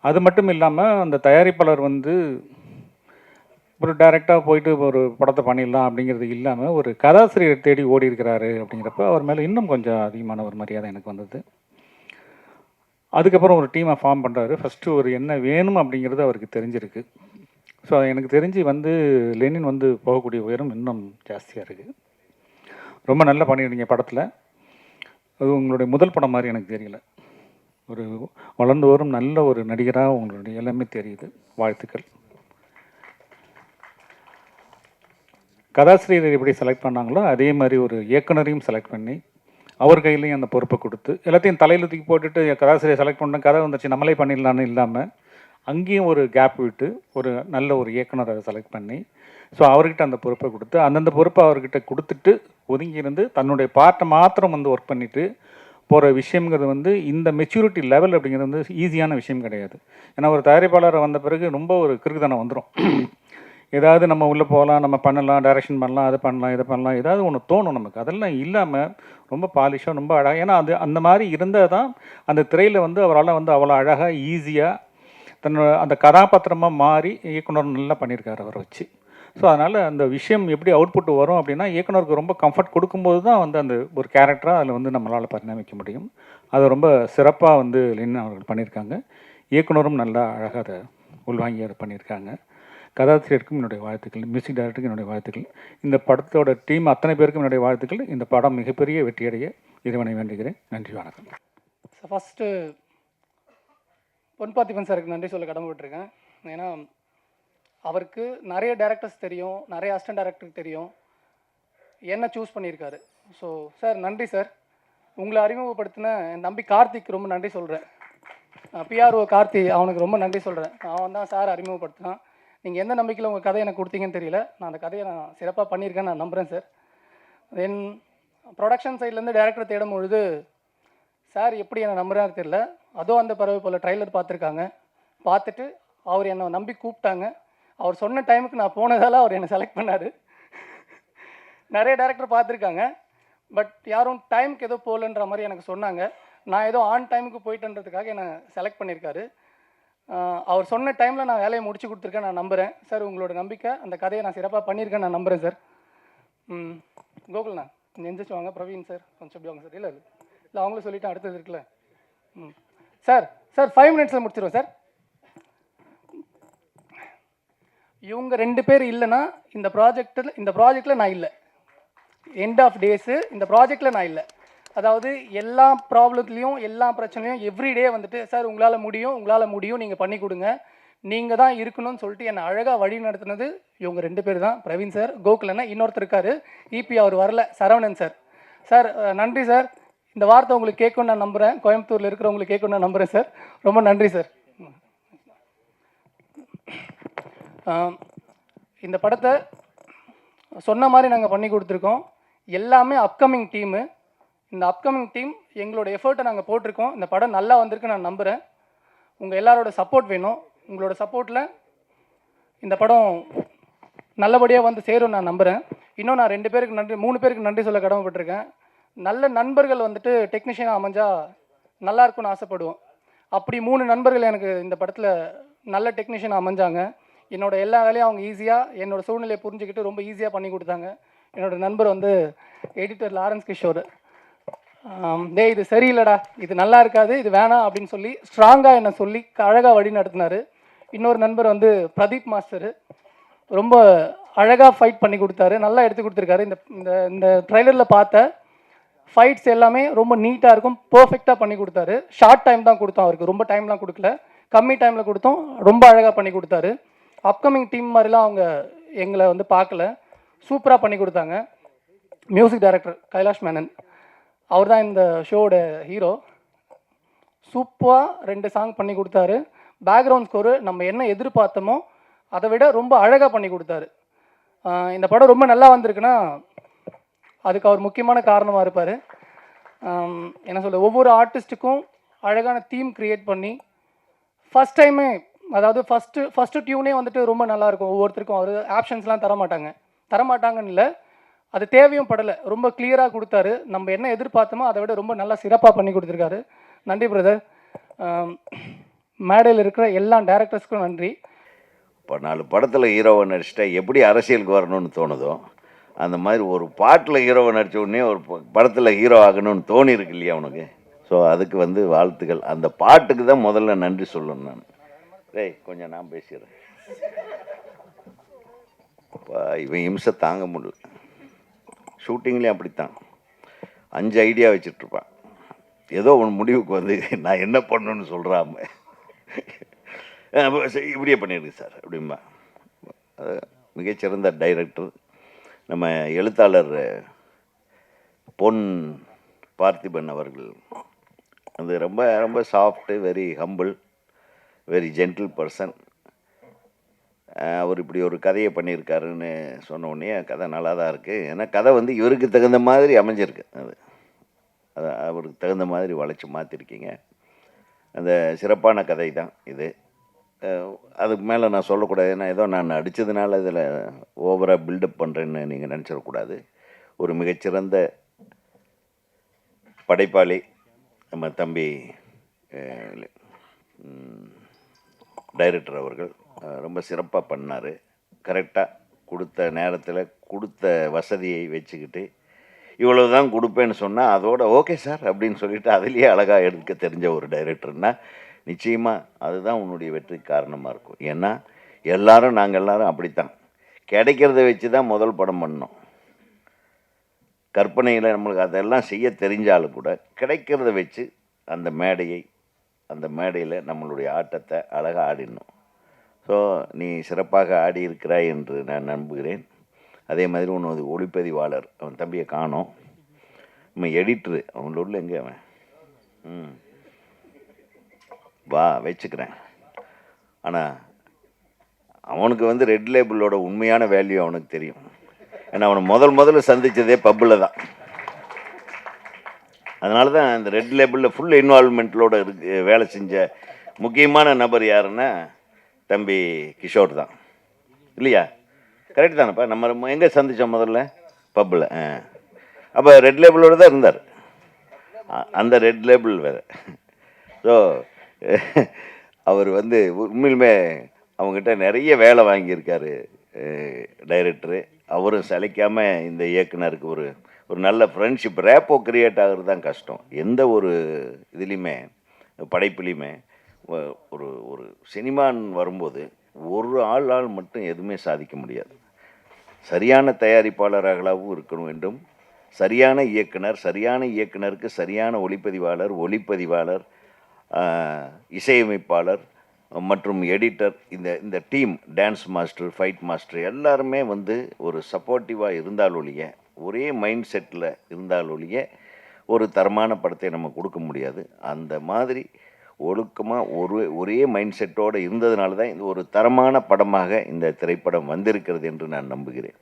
அது மட்டும் இல்லாமல் அந்த தயாரிப்பாளர் வந்து ஒரு டைரெக்டாக போயிட்டு ஒரு படத்தை பண்ணிடலாம் அப்படிங்கிறது இல்லாமல் ஒரு கதாசிரியர் தேடி ஓடி இருக்கிறாரு அப்படிங்கிறப்ப அவர் மேலே இன்னும் கொஞ்சம் அதிகமான ஒரு மரியாதை எனக்கு வந்தது. அதுக்கப்புறம் ஒரு டீமை ஃபார்ம் பண்ணுறாரு. ஃபஸ்ட்டு ஒரு என்ன வேணும் அப்படிங்கிறது அவருக்கு தெரிஞ்சிருக்கு. ஸோ எனக்கு தெரிஞ்சு வந்து லெனின் வந்து போகக்கூடிய உயரம் இன்னும் ஜாஸ்தியாக இருக்குது. ரொம்ப நல்லா பண்ணியிருந்தீங்க படத்தில். அது உங்களுடைய முதல் படம் மாதிரி எனக்கு தெரியல. ஒரு வளர்ந்து வரும் நல்ல ஒரு நடிகராக உங்களுடைய எல்லாமே தெரியுது. வாழ்த்துக்கள். கதாசிரியர் எப்படி செலக்ட் பண்ணாங்களோ அதே மாதிரி ஒரு இயக்குனரையும் செலக்ட் பண்ணி அவர் கையிலையும் அந்த பொறுப்பை கொடுத்து எல்லாத்தையும் தலையில் தூக்கி போட்டுட்டு கதாசிரியர் செலக்ட் பண்ண கதை வந்துச்சு நம்மளே பண்ணிடலான்னு இல்லாமல் அங்கேயும் ஒரு கேப் விட்டு ஒரு நல்ல ஒரு இயக்குனரை செலக்ட் பண்ணி ஸோ அவர்கிட்ட அந்த பொறுப்பை கொடுத்து அந்தந்த பொறுப்பை அவர்கிட்ட கொடுத்துட்டு ஒதுங்கி இருந்து தன்னுடைய பார்ட்டை மாத்திரம் வந்து ஒர்க் பண்ணிவிட்டு போகிற விஷயங்கிறது வந்து இந்த மெச்சூரிட்டி லெவல் அப்படிங்கிறது வந்து ஈஸியான விஷயம் கிடையாது. ஏன்னா ஒரு தயாரிப்பாளரை வந்த பிறகு ரொம்ப ஒரு கிறுக்குத்தனம் வந்துடும். ஏதாவது நம்ம உள்ளே போகலாம், நம்ம பண்ணலாம், டைரக்ஷன் பண்ணலாம், அதை பண்ணலாம், இதை பண்ணலாம், ஏதாவது ஒன்று தோணும் நமக்கு. அதெல்லாம் இல்லாமல் ரொம்ப பாலிஷாக ரொம்ப அழகாக, ஏன்னா அது அந்த மாதிரி இருந்தால் தான் அந்த திரையில் வந்து அவரால் வந்து அவ்வளோ அழகாக ஈஸியாக தன்னோட அந்த கதாபாத்திரமாக மாறி இயக்குனர் நல்லா பண்ணியிருக்காரு அவரை வச்சு. ஸோ அதனால் அந்த விஷயம் எப்படி அவுட்புட் வரும் அப்படின்னா இயக்குனருக்கு ரொம்ப கம்ஃபர்ட் கொடுக்கும்போது தான் வந்து அந்த ஒரு கேரக்டராக அதில் வந்து நம்மளால் பரிணமிக்க முடியும். அதை ரொம்ப சிறப்பாக வந்து லெனின் அவர்கள் பண்ணியிருக்காங்க. இயக்குனரும் நல்லா அழகாக அதை உள்வாங்கி அதை பண்ணியிருக்காங்க. கதாசிரியருக்கும் என்னுடைய வாழ்த்துக்கள், மியூசிக் டைரக்டருக்கும் என்னுடைய வாழ்த்துக்கள், இந்த படத்தோட டீம் அத்தனை பேருக்கும் என்னுடைய வாழ்த்துக்கள். இந்த படம் மிகப்பெரிய வெற்றியடைய இறைவனை வேண்டுகிறேன். நன்றி, வணக்கம். ஃபஸ்ட்டு பொன் பார்த்திபன் சாருக்கு நன்றி சொல்ல கடமைப்பட்டிருக்கேன். ஏன்னா அவருக்கு நிறைய டேரக்டர்ஸ் தெரியும், நிறைய அசிஸ்டன்ட் டேரக்டருக்கு தெரியும், என்ன சூஸ் பண்ணியிருக்காரு. ஸோ சார் நன்றி சார். உங்களை அறிமுகப்படுத்தின என் தம்பி கார்த்திக் ரொம்ப நன்றி சொல்கிறேன். பிஆர்ஓ கார்த்தி, அவனுக்கு ரொம்ப நன்றி சொல்கிறேன். அவன் தான் சார் அறிமுகப்படுத்தினான். நீங்கள் எந்த நம்பிக்கையில் உங்கள் கதையை எனக்கு கொடுத்தீங்கன்னு தெரியல. நான் அந்த கதையை நான் சிறப்பாக பண்ணியிருக்கேன்னு நான் நம்புகிறேன் சார். தென் ப்ரொடக்ஷன் சைட்லேருந்து டேரக்டர் தேடும் பொழுது சார் எப்படி என்னை நம்புறாரு தெரியல. அதுவும் அந்த பறவை போல் ட்ரைலர் பார்த்துருக்காங்க. பார்த்துட்டு அவர் என்னை நம்பி கூப்பிட்டாங்க. அவர் சொன்ன டைமுக்கு நான் போனதால் அவர் என்னை செலக்ட் பண்ணார். நிறைய டேரக்டர் பார்த்துருக்காங்க, பட் யாரும் டைமுக்கு ஏதோ போகலன்ற மாதிரி எனக்கு சொன்னாங்க. நான் ஏதோ ஆன் டைமுக்கு போயிட்டேன்றதுக்காக என்னை செலக்ட் பண்ணியிருக்காரு. அவர் சொன்ன டைமில் நான் வேலையை முடிச்சு கொடுத்துருக்கேன் நான் நம்புகிறேன் சார். உங்களோட நம்பிக்கை, அந்த கதையை நான் சிறப்பாக பண்ணியிருக்கேன் நான் நம்புகிறேன் சார். கோகுல்ண்ணா கொஞ்சம் எந்திரிச்சு வாங்க. பிரவீன் சார் கொஞ்சம் எப்படி வாங்க சார். இல்லை அவங்களும் சொல்லிவிட்டு அடுத்தது இருக்குல்ல. சார் 5 மினிட்ஸில் முடிச்சிடுவோம் சார். இவங்க 2 பேர் இல்லைன்னா இந்த ப்ராஜெக்டில் நான் இல்லை. எண்ட் ஆஃப் டேஸு இந்த ப்ராஜெக்டில் நான் இல்லை. அதாவது எல்லா ப்ராப்ளத்துலேயும் எல்லா பிரச்சனையும் எவ்ரிடே வந்துட்டு சார் உங்களால் முடியும் நீங்கள் பண்ணி கொடுங்க, நீங்கள் தான் இருக்கணும்னு சொல்லிட்டு என்னை அழகாக வழி நடத்துனது இவங்க 2 பேர் தான். பிரவீன் சார், கோகுலண்ணா, இன்னொருத்தர் இருக்கார் இபி, அவர் வரல, சரவணன் சார். சார் நன்றி சார். இந்த வார்த்தை உங்களுக்கு கேட்கணும்னு நான் நம்புகிறேன். கோயம்புத்தூரில் இருக்கிறவங்களுக்கு கேட்கணும்னு நான் நம்புகிறேன் சார். ரொம்ப நன்றி சார். இந்த படத்தை சொன்ன மாதிரி நாங்கள் பண்ணி கொடுத்துருக்கோம். எல்லாமே அப்கமிங் டீமு. இந்த அப்கமிங் டீம் எங்களோட எஃபர்ட்டை நாங்கள் போட்டிருக்கோம். இந்த படம் நல்லா வந்திருக்கு நான் நம்புகிறேன். உங்கள் எல்லாரோட சப்போர்ட் வேணும். உங்களோட சப்போர்ட்டில் இந்த படம் நல்லபடியாக வந்து சேரும் நான் நம்புகிறேன். இன்னும் நான் 3 பேருக்கு நன்றி சொல்ல கடமைப்பட்டிருக்கேன். நல்ல நண்பர்கள் வந்துட்டு டெக்னீஷியனாக அமைஞ்சால் நல்லா இருக்கும்னு ஆசைப்படுவோம். அப்படி 3 நண்பர்கள் எனக்கு இந்த படத்தில் நல்ல டெக்னீஷியனாக அமைஞ்சாங்க. என்னோடய எல்லா வேலையும் அவங்க ஈஸியாக என்னோடய சூழ்நிலையை புரிஞ்சுக்கிட்டு ரொம்ப ஈஸியாக பண்ணி கொடுத்தாங்க. என்னோடய நண்பர் வந்து எடிட்டர் லாரன்ஸ் கிஷோர். இது சரியில்லடா, இது நல்லா இருக்காது, இது வேணாம் அப்படின்னு சொல்லி ஸ்ட்ராங்காக என்னை சொல்லி அழகாக வழி நடத்தினார். இன்னொரு நண்பர் வந்து பிரதீப் மாஸ்டர், ரொம்ப அழகாக ஃபைட் பண்ணி கொடுத்தாரு, நல்லா எடுத்து கொடுத்துருக்காரு. இந்த ட்ரைலரில் பார்த்த ஃபைட்ஸ் எல்லாமே ரொம்ப நீட்டாக இருக்கும், பர்ஃபெக்டாக பண்ணி கொடுத்தாரு. ஷார்ட் டைம் தான் கொடுத்தோம் அவருக்கு, ரொம்ப டைம்லாம் கொடுக்கல, கம்மி டைமில் கொடுத்தோம், ரொம்ப அழகாக பண்ணி கொடுத்தாரு. அப்கமிங் டீம் மாதிரிலாம் அவங்க எங்களை வந்து பார்க்கல, சூப்பராக பண்ணி கொடுத்தாங்க. மியூசிக் டைரக்டர் கைலாஷ் மேனன், அவர் தான் இந்த ஷோவோட ஹீரோ. சூப்பராக 2 சாங் பண்ணி கொடுத்தாரு. பேக்ரவுண்ட் ஸ்கோரு நம்ம என்ன எதிர்பார்த்தோமோ அதை விட ரொம்ப அழகாக பண்ணி கொடுத்தாரு. இந்த படம் ரொம்ப நல்லா வந்திருக்குன்னா அதுக்கு அவர் முக்கியமான காரணமாக இருப்பார். என்ன சொல்ல, ஒவ்வொரு ஆர்டிஸ்ட்டுக்கும் அழகான தீம் க்ரியேட் பண்ணி ஃபஸ்ட் டைமே, அதாவது ஃபஸ்ட்டு டியூனே வந்துட்டு ரொம்ப நல்லாயிருக்கும். ஒவ்வொருத்தருக்கும் அவர் ஆப்ஷன்ஸ்லாம் தரமாட்டாங்கன்னு இல்லை, அது தேவையும் படலை. ரொம்ப கிளியராக கொடுத்தாரு. நம்ம என்ன எதிர்பார்த்தோமோ அதை விட ரொம்ப நல்லா சிறப்பாக பண்ணி கொடுத்துருக்காரு. நன்றி பிரதர். மேடையில் இருக்கிற எல்லா டேரக்டர்ஸ்க்கும் நன்றி. இப்போ 4 படத்தில் ஹீரோவை நடிச்சிட்டா எப்படி அரசியலுக்கு வரணும்னு தோணுதோ, அந்த மாதிரி ஒரு பாட்டில் ஹீரோவை நடித்த உடனே ஒரு படத்தில் ஹீரோ ஆகணும்னு தோணி இருக்கு இல்லையா உனக்கு? ஸோ அதுக்கு வந்து வாழ்த்துக்கள். அந்த பாட்டுக்கு தான் முதல்ல நன்றி சொல்லணும். நான் கொஞ்சம் நான் பேசிடுறேன். இப்போ இவன் இம்சை தாங்க முடியல. ஷூட்டிங்லேயும் அப்படித்தான் 5 ஐடியா வச்சிட்ருப்பான். ஏதோ ஒன்று முடிவுக்கு வந்து நான் என்ன பண்ணணும்னு சொல்கிறாம இப்படியே பண்ணியிருக்கு சார் அப்படிம்பா. மிகச்சிறந்த டைரக்டர் நம்ம எழுத்தாளர் பொன் பார்த்திபன் அவர்கள். அது ரொம்ப ரொம்ப soft, very humble, very gentle person. அவர் இப்படி ஒரு கதையை பண்ணியிருக்காருன்னு சொன்ன உடனே கதை நல்லா தான் இருக்குது. ஏன்னா கதை வந்து இவருக்கு தகுந்த மாதிரி அமைஞ்சிருக்கு. அது அவருக்கு தகுந்த மாதிரி வளைச்சி மாற்றிருக்கீங்க. அந்த சிறப்பான கதை தான் இது. அதுக்கு மேலே நான் சொல்லக்கூடாது. ஏன்னா ஏதோ நான் அடித்ததுனால இதில் ஓவராக பில்டப் பண்ணுறேன்னு நீங்கள் நினச்சிடக்கூடாது. ஒரு மிகச்சிறந்த படைப்பாளி நம்ம தம்பி டைரக்டர் அவர்கள் ரொம்ப சிறப்பாக பண்ணார். கரெக்டாக கொடுத்த நேரத்தில் கொடுத்த வசதியை வச்சுக்கிட்டு இவ்வளவு தான் கொடுப்பேன்னு சொன்னால் அதோட ஓகே சார் அப்படின்னு சொல்லிட்டு அதுலேயே அழகாக எடுக்க தெரிஞ்ச ஒரு டைரக்டர்னால் நிச்சயமாக அதுதான் உன்னுடைய வெற்றிக்கு காரணமாக இருக்கும். ஏன்னா நாங்கள் எல்லாரும் அப்படித்தான் கிடைக்கிறத வச்சு தான் முதல் படம் பண்ணோம். கற்பனையில் நம்மளுக்கு அதெல்லாம் செய்ய தெரிஞ்சாலும் கூட கிடைக்கிறத வச்சு அந்த மேடையில் நம்மளுடைய ஆட்டத்தை அழகாக ஆடிடணும். ஸோ நீ சிறப்பாக ஆடி இருக்கிறாய் என்று நான் நம்புகிறேன். அதே மாதிரி ஒன்று ஒளிப்பதிவாளர், அவன் தம்பியை காணோம். நம்ம எடிட்ரு, அவங்கள உள்ள எங்கே அவன்? வா வச்சுக்கிறேன். ஆனால் அவனுக்கு வந்து ரெட் லேபிளோட உண்மையான வேல்யூ அவனுக்கு தெரியும். ஏன்னா அவனை முதல்ல சந்தித்ததே பப்பில் தான். அதனால தான் இந்த ரெட் லேபிளில் ஃபுல் இன்வால்மெண்ட்டோடு வேலை செஞ்ச முக்கியமான நபர் யாருன்னா தம்பி கிஷோர் தான், இல்லையா? கரெக்ட் தானேப்பா? நம்ம எங்கே சந்தித்தோம் முதல்ல? பப்பில். அப்போ ரெட் லேபிளோடு தான் இருந்தார். அந்த ரெட் லேபிள் வேறு. ஸோ அவர் வந்து உண்மையிலுமே அவங்ககிட்ட நிறைய வேலை வாங்கியிருக்காரு டைரக்டரு. அவரும் சளைக்காமல் இந்த இயக்குனருக்கு ஒரு நல்ல ஃப்ரெண்ட்ஷிப், ரேப்போ கிரியேட் ஆகிறது தான் கஷ்டம். எந்த ஒரு இதுலேயுமே, படைப்புலேயுமே ஒரு சினிமான்னு வரும்போது ஒரு ஆள் மட்டும் எதுவுமே சாதிக்க முடியாது. சரியான தயாரிப்பாளர்களாகவும் இருக்கணும் வேண்டும், சரியான இயக்குனருக்கு சரியான ஒளிப்பதிவாளர், இசையமைப்பாளர் மற்றும் எடிட்டர், இந்த team, dance master, fight master எல்லாருமே வந்து ஒரு சப்போர்ட்டிவாக இருந்தாலொழிய, ஒரே மைண்ட் செட்டில் இருந்தாலொழிய ஒரு தரமான படத்தை நம்ம கொடுக்க முடியாது. அந்த மாதிரி ஒழுக்கமாக ஒரே மைண்ட் செட்டோடு இருந்ததுனால தான் இது ஒரு தரமான படமாக இந்த திரைப்படம் வந்திருக்கிறது என்று நான் நம்புகிறேன்.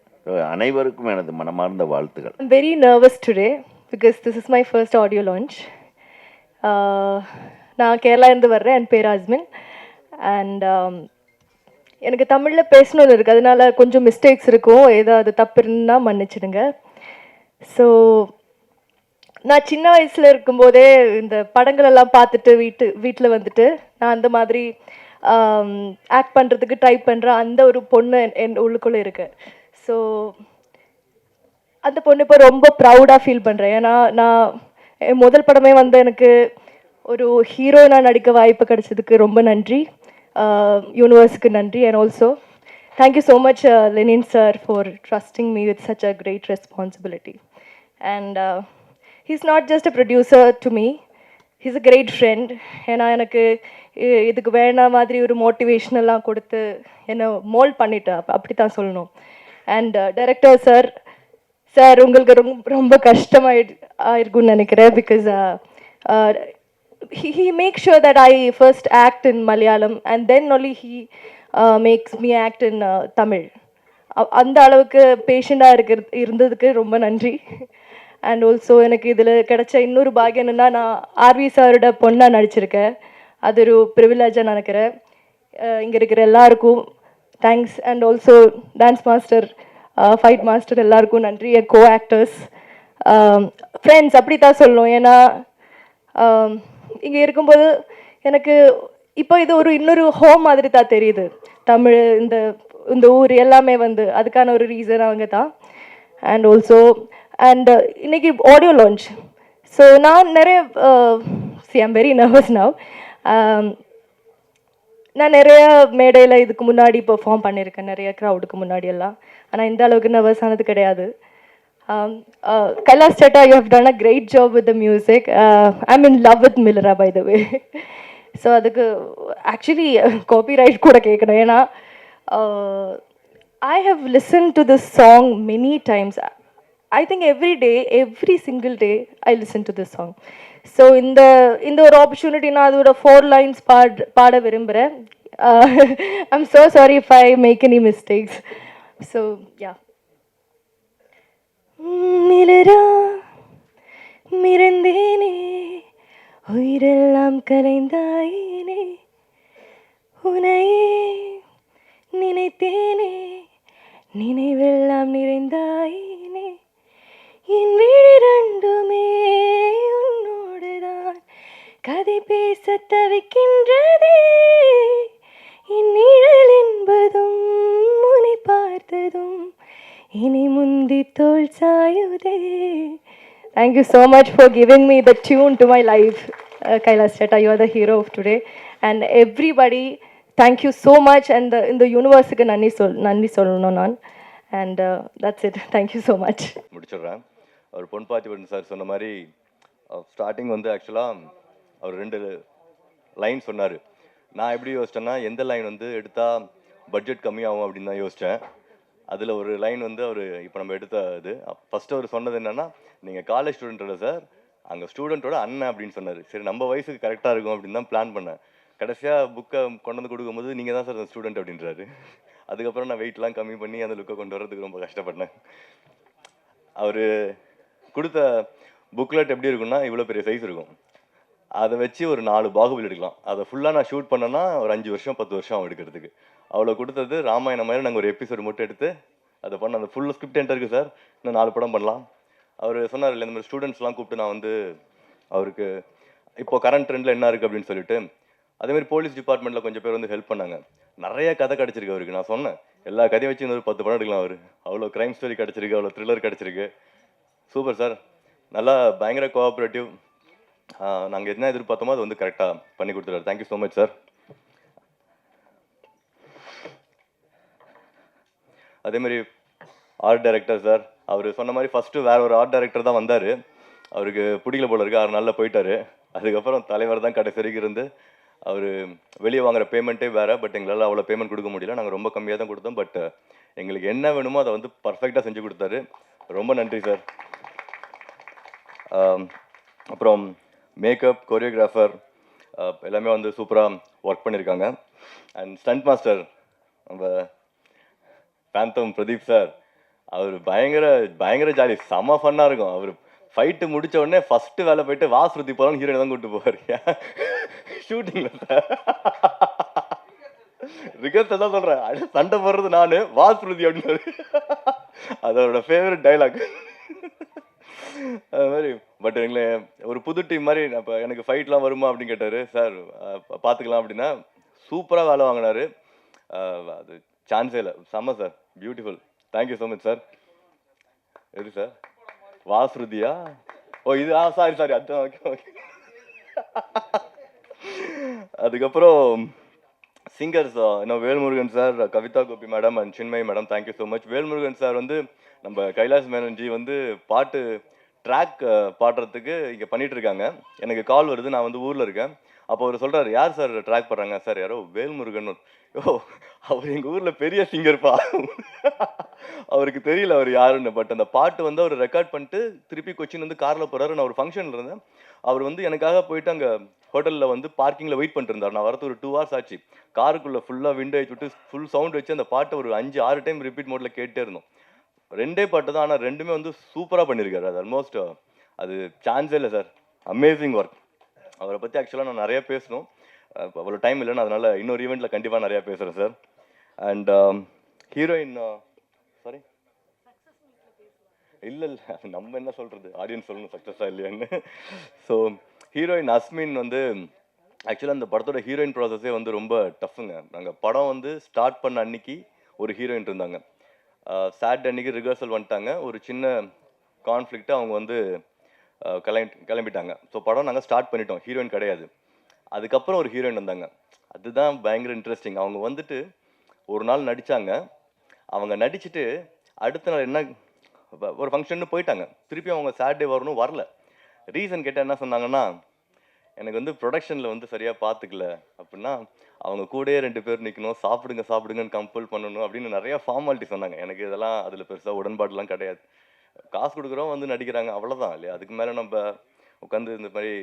அனைவருக்கும் எனது மனமார்ந்த வாழ்த்துக்கள். I'm very nervous today because this is my first audio launch. நான் கேரளாலேருந்து வர்றேன். என் பேர் அஸ்மின். அண்ட் எனக்கு தமிழில் பேசணும்னு இருக்குது, அதனால கொஞ்சம் மிஸ்டேக்ஸ் இருக்கும். ஏதாவது தப்பு இருந்தால் மன்னிச்சிடுங்க. ஸோ நான் சின்ன வயசில் இருக்கும்போதே இந்த படங்களெல்லாம் பார்த்துட்டு வீட்டில் வந்துட்டு நான் அந்த மாதிரி ஆக்ட் பண்ணுறதுக்கு ட்ரை பண்ணுறேன். அந்த ஒரு பொண்ணு என் உள்ளுக்குள்ளே இருக்கு. ஸோ அந்த பொண்ணு இப்போ ரொம்ப ப்ரௌடாக ஃபீல் பண்ணுறேன். ஏன்னா நான் என் முதல் படமே வந்து எனக்கு ஒரு ஹீரோயினாக நடிக்க வாய்ப்பு கிடைச்சதுக்கு ரொம்ப நன்றி. யூனிவர்ஸுக்கு நன்றி. And also thank you so much Lenin sir for trusting me with such a great responsibility. And he's not just a producer to me, he's a great friend. ஏன்னா எனக்கு இதுக்கு வேணா மாதிரி ஒரு மோட்டிவேஷனெல்லாம் கொடுத்து என்னை மோல்ட் பண்ணிட்டு அப்படி தான் சொல்லணும். அண்ட் டைரக்டர் சார், சார் உங்களுக்கு ரொம்ப ரொம்ப ஆயிருக்கும்னு நினைக்கிறேன். Because he makes sure that I first act in Malayalam and then only he makes me act in Tamil. அந்த அளவுக்கு பேஷண்டாக இருந்ததுக்கு ரொம்ப நன்றி. அண்ட் ஆல்சோ எனக்கு இதில் கிடைச்ச இன்னொரு பாக்கியம் என்னென்னா, நான் ஆர்வி சாரோட பொண்ணாக நடிச்சிருக்கேன். அது ஒரு ப்ரிவிலேஜாக நினைக்கிறேன். இங்கே இருக்கிற எல்லாருக்கும் thanks. And also dance master, fight master எல்லாருக்கும் நன்றி. கோ ஆக்டர்ஸ், ஃப்ரெண்ட்ஸ் அப்படி தான் சொல்லணும். ஏன்னா இங்கே இருக்கும்போது எனக்கு இப்போ இது ஒரு இன்னொரு ஹோம் மாதிரி தான் தெரியுது. தமிழ் இந்த ஊர் எல்லாமே அதுக்கான ஒரு ரீசன் அவங்க தான். அண்ட் ஆல்சோ இன்னைக்கு ஆடியோ லான்ச். ஸோ நான் நிறைய ஐம் வெரி நர்வஸ் நவ். நான் நிறைய மேடையில் இதுக்கு முன்னாடி பெர்ஃபார்ம் பண்ணியிருக்கேன், நிறைய க்ரௌடுக்கு முன்னாடி எல்லாம். ஆனால் இந்த அளவுக்கு நர்வஸ் ஆனது கிடையாது. Kailash Chetta, you have done a great job with the music. I'm in love with Millera, by the way. So அதுக்கு ஆக்சுவலி காப்பிரைட் கூட கேட்கணும். ஏன்னா I have listened to this song many times. I think every single day I listen to this song. So இந்த ஒரு opportunity நான் அதோட 4 lines பாட விரும்புகிறேன். I'm so sorry if I make any mistakes. So yeah. மிலரா மிரந்தேனே, உயிரெல்லாம் கலைந்தாயினே, உனையே நினைத்தேனே, நினைவெல்லாம் நிறைந்தாயினே, என் விழி ரெண்டுமே உன்னோடுதான் கதை பேச தவிக்கின்றதே, என் நிழல் என்பதும் உன்னை பார்த்ததும் இனி முந்தி தோல் சாயுதே. Thank you so much for giving me the tune to my life. Kailash Chetta, you are the hero of today. And everybody, thank you so much. And in the universe க்கு நன்றி சொல்லணும் நான். And that's it. Thank you so much. முடிச்சிடுறேன். அவர் பொன் Parthiban sir சொன்ன மாதிரி starting ஆக்சுவலாக அவர் 2 line சொன்னார். நான் எப்படி யோசிச்சேன்னா, எந்த லைன் எடுத்தால் பட்ஜெட் கம்மியாகும் அப்படின்னு தான் யோசித்தேன். அதில் ஒரு லைன் அவர் இப்போ நம்ம எடுத்த இது ஃபஸ்ட்டு அவர் சொன்னது என்னென்னா, நீங்கள் காலேஜ் ஸ்டூடெண்ட் இல்லை சார், அங்கே ஸ்டூடெண்ட்டோட அண்ணன் அப்படின்னு சொன்னார். சரி, நம்ம வயசுக்கு கரெக்டாக இருக்கும் அப்படின்னு தான் பிளான் பண்ணேன். கடைசியாக புக்கை கொண்டு வந்து கொடுக்கும்போது நீங்கள் தான் சார் அந்த ஸ்டூடெண்ட் அப்படின்றாரு. அதுக்கப்புறம் நான் வெயிட்லாம் கம்மி பண்ணி அந்த லுக்கை கொண்டு வரதுக்கு ரொம்ப கஷ்டப்பட்டேன். அவர் கொடுத்த புக்லெட் எப்படி இருக்குன்னா, இவ்வளோ பெரிய சைஸ் இருக்கும். அதை வச்சு ஒரு 4 பாகுபலி எடுக்கலாம். அதை ஃபுல்லாக நான் ஷூட் பண்ணேன்னா ஒரு 5 வருஷம் 10 வருஷம் ஆகும் எடுக்கிறதுக்கு. அவ்வளோ கொடுத்தது. ராமாயணம் மாதிரி நாங்கள் ஒரு எபிசோடு மட்டும் எடுத்து அதை பண்ண அந்த ஃபுல் ஸ்கிரிப்ட் என்கிட்ட இருக்குது சார், இன்னும் 4 படம் பண்ணலாம். அவர் சொன்னார் இல்லை, இந்த மாதிரி ஸ்டூடெண்ட்ஸ்லாம் கூப்பிட்டு நான் அவருக்கு இப்போ கரண்ட் ட்ரெண்டில் என்ன இருக்குது அப்படின்னு சொல்லிட்டு, அதேமாதிரி போலீஸ் டிபார்ட்மெண்ட்டில் கொஞ்சம் பேர் ஹெல்ப் பண்ணாங்க. நிறைய கதை கிடச்சிருக்கு அவருக்கு. நான் சொன்னேன் எல்லா கதையை வச்சு இன்னொரு 10 படம் எடுக்கலாம். அவர் அவ்வளோ க்ரைம் ஸ்டோரி கிடச்சிருக்கு, அவ்வளோ த்ரில்லர் கிடச்சிருக்கு. சூப்பர் சார், நல்லா பயங்கர கோஆப்ரேட்டிவ். நாங்கள் என்ன எதிர்பார்த்தோமோ அது கரெக்டாக பண்ணி கொடுத்துருவாரு. Thank you so much sir. அதேமாதிரி ஆர்ட் டைரக்டர் சார், அவர் சொன்ன மாதிரி ஃபஸ்ட்டு வேற ஒரு ஆர்ட் டைரக்டர் தான் வந்தார். அவருக்கு பிடிக்கல போல இருக்கு, 6 நாளில் போயிட்டார். அதுக்கப்புறம் தலைவர் தான் கடைசி வரைக்கும் இருந்து அவர் வெளியே வாங்குற பேமெண்ட்டே வேறு. பட் எங்களால் அவ்வளோ பேமெண்ட் கொடுக்க முடியல, நாங்கள் ரொம்ப கம்மியாக தான் கொடுத்தோம். பட் எங்களுக்கு என்ன வேணுமோ அதை பர்ஃபெக்டாக செஞ்சு கொடுத்தாரு. ரொம்ப நன்றி சார். அப்புறம் மேக்கப், கொரியோகிராஃபர் எல்லாமே சூப்பராக ஒர்க் பண்ணியிருக்காங்க. அண்ட் ஸ்டண்ட் மாஸ்டர் நம்ம பேந்தம் பிரதீப் சார், அவர் பயங்கர ஜாலி, செம்ம ஃபன்னாக இருக்கும். அவர் ஃபைட்டு முடித்த உடனே ஃபஸ்ட்டு வேலை போயிட்டு வாஸ்ருதி போகலான்னு ஹீரோனை தான் கூப்பிட்டு போவார் ஷூட்டிங்கில் சார். ரிகர்ஸல் தான் சொல்கிறேன், சண்டை போடுறது நான், வாஸ்ருதி அப்படின்னு அதோட ஃபேவரட் டைலாக் அது மாதிரி. பட் எங்களை ஒரு புது டீம் மாதிரி அப்போ எனக்கு ஃபைட்லாம் வருமா அப்படின்னு கேட்டார் சார். பார்த்துக்கலாம் அப்படின்னா சூப்பராக வேலை வாங்கினார். அது சான்ஸே இல்லை, செம்ம sir, beautiful. Thank you so much sir. எது சார் வாஸ்ருதியா? ஓ இது சாரி அதுதான். Okay okay. அதுக்கப்புறம் சிங்கர்ஸ் இன்னும் Velmurugan sir, Kavitha Gopi madam and Chinmayi madam, thank you so much. Velmurugan sir நம்ம கைலாஷ் மேனன்ஜி பாட்டு ட்ராக் பாடுறதுக்கு இங்கே பண்ணிட்டு இருக்காங்க. எனக்கு கால் வருது, நான் வந்து ஊரில் இருக்கேன். அப்போ அவர் சொல்கிறாரு, யார் சார் ட்ராக் பாடுறாங்க? சார் யாரோ வேல்முருகன். ஓ, அவர் எங்கள் ஊரில் பெரிய சிங்கர்ப்பா. அவருக்கு தெரியல அவர் யாருன்னு. பட் அந்த பாட்டு வந்து அவர் ரெக்கார்ட் பண்ணிட்டு திருப்பி கொச்சின் வந்து காரில் போகிறாரு. நான் ஒரு ஃபங்க்ஷனில் இருந்தேன். அவர் வந்து எனக்காக போயிட்டு அங்கே ஹோட்டலில் வந்து பார்க்கிங்கில் வெயிட் பண்ணிட்டு இருந்தார். நான் வரது ஒரு 2 hours ஆச்சு. காருக்குள்ளே ஃபுல்லாக விண்டோ வச்சுட்டு ஃபுல் சவுண்ட் வச்சு அந்த பாட்டை ஒரு 5-6 டைம் ரிப்பீட் மோடில் கேட்டே இருந்தோம். 2 பாட்டு தான், ஆனால் 2மே வந்து சூப்பராக பண்ணியிருக்காரு. அது ஆல்மோஸ்ட் அது சான்ஸே இல்லை சார். Amazing work. அவரை பற்றி ஆக்சுவலாக நான் நிறையா பேசணும். அவ்வளோ டைம் இல்லைன்னு, அதனால் இன்னொரு ஈவெண்ட்டில் கண்டிப்பாக நிறையா பேசுகிறேன் சார். அண்ட் ஹீரோயின் சாரி இல்லை அது நம்ம என்ன சொல்கிறது, ஆடியன்ஸ் சொல்லணும் சக்ஸஸாக இல்லையான்னு. ஸோ ஹீரோயின் அஸ்மின் வந்து ஆக்சுவலாக அந்த படத்தோட ஹீரோயின் ப்ராசஸே வந்து ரொம்ப டஃப்புங்க. நாங்கள் படம் வந்து ஸ்டார்ட் பண்ண அன்னைக்கு ஒரு ஹீரோயின் இருந்தாங்க. சாட்டர்டே அன்னைக்கு ரிஹர்சல் வந்துட்டாங்க. ஒரு சின்ன கான்ஃப்ளிக்ட்டு, அவங்க வந்து கிளம்பிட்டாங்க. ஸோ படம் நாங்கள் ஸ்டார்ட் பண்ணிட்டோம். ஹீரோயின் கிடையாது. அதுக்கப்புறம் ஒரு ஹீரோயின் வந்தாங்க. அதுதான் பயங்கர இன்ட்ரெஸ்டிங். அவங்க வந்துட்டு ஒரு நாள் நடித்தாங்க. அவங்க நடிச்சுட்டு அடுத்த நாள் என்ன ஒரு ஃபங்க்ஷன்னு போயிட்டாங்க. திருப்பி அவங்க சாட்டர்டே வரணும், வரல. ரீசன் கேட்டால் என்ன சொன்னாங்கன்னா, எனக்கு வந்து ப்ரொடக்ஷனில் வந்து சரியாக பார்த்துக்கல அப்படின்னா, அவங்க கூடயே 2 பேர் நிற்கணும், சாப்பிடுங்க சாப்பிடுங்கன்னு கம்பல் பண்ணணும் அப்படின்னு நிறையா ஃபார்மாலிட்டி சொன்னாங்க. எனக்கு இதெல்லாம் அதில் பெருசாக உடன்பாடுலாம் கிடையாது. காசு கொடுக்குறோம், வந்து நடிக்கிறாங்க, அவ்வளோதான் இல்லையா. அதுக்கு மேலே நம்ம உட்காந்து இந்த மாதிரி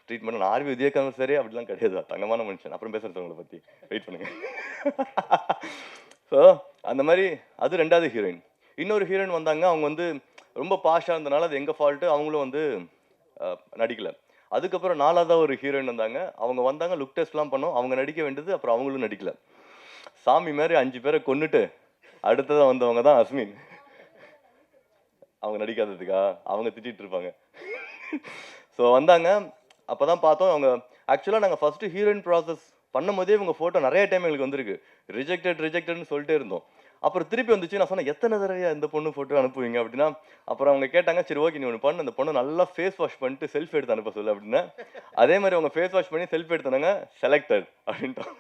ட்ரீட்மெண்ட் ஆர்வி விஜயகாந்த் சரி அப்படிலாம் கிடையாது. தங்கமான மனுஷன். அப்புறம் பேசுறது உங்களை பற்றி வெயிட் பண்ணுங்க. ஸோ அந்த மாதிரி அது 2வது ஹீரோயின். இன்னொரு ஹீரோயின் வந்தாங்க. அவங்க வந்து ரொம்ப பாஷாக இருந்தனால அது எங்கள் ஃபால்ட்டு. அவங்களும் வந்து நடிக்கலை. அதுக்கப்புறம் 4வதாக ஒரு ஹீரோயின் வந்தாங்க. அவங்க வந்தாங்க, லுக் டெஸ்ட்லாம் பண்ணோம். அவங்க நடிக்க வேண்டியது, அப்புறம் அவங்களும் நடிக்கல. சாமி மாதிரி 5 பேரை கொன்னுட்டு அடுத்ததாக வந்தவங்க தான் அஸ்மின். அவங்க நடிக்காததுக்கா அவங்க திட்டிகிட்டு இருப்பாங்க. ஸோ வந்தாங்க. அப்போ தான் பார்த்தோம். அவங்க ஆக்சுவலாக நாங்கள் ஃபஸ்ட்டு ஹீரோயின் ப்ராசஸ் பண்ணும் போதே இவங்க ஃபோட்டோ நிறைய டைம் எங்களுக்கு வந்திருக்கு. ரிஜெக்டட்னு சொல்லிட்டே இருந்தோம். அப்புறம் திருப்பி வந்துச்சு. நான் சொன்னேன், எத்தனை தடவையா இந்த பொண்ணு ஃபோட்டோ அனுப்புவீங்க அப்படின்னா, அப்புறம் அவங்க கேட்டாங்க, சரி ஓகே நீ ஒன்று பண்ணு, அந்த பொண்ணு நல்லா ஃபேஸ் வாஷ் பண்ணிட்டு செல்ஃபி எடுத்து அனுப்ப சொல்லு அப்படின்னா, அதே மாதிரி அவங்க ஃபேஸ் வாஷ் பண்ணி செல்ஃபி எடுத்தாங்க. செலக்டட் அப்படின்ட்டோம்.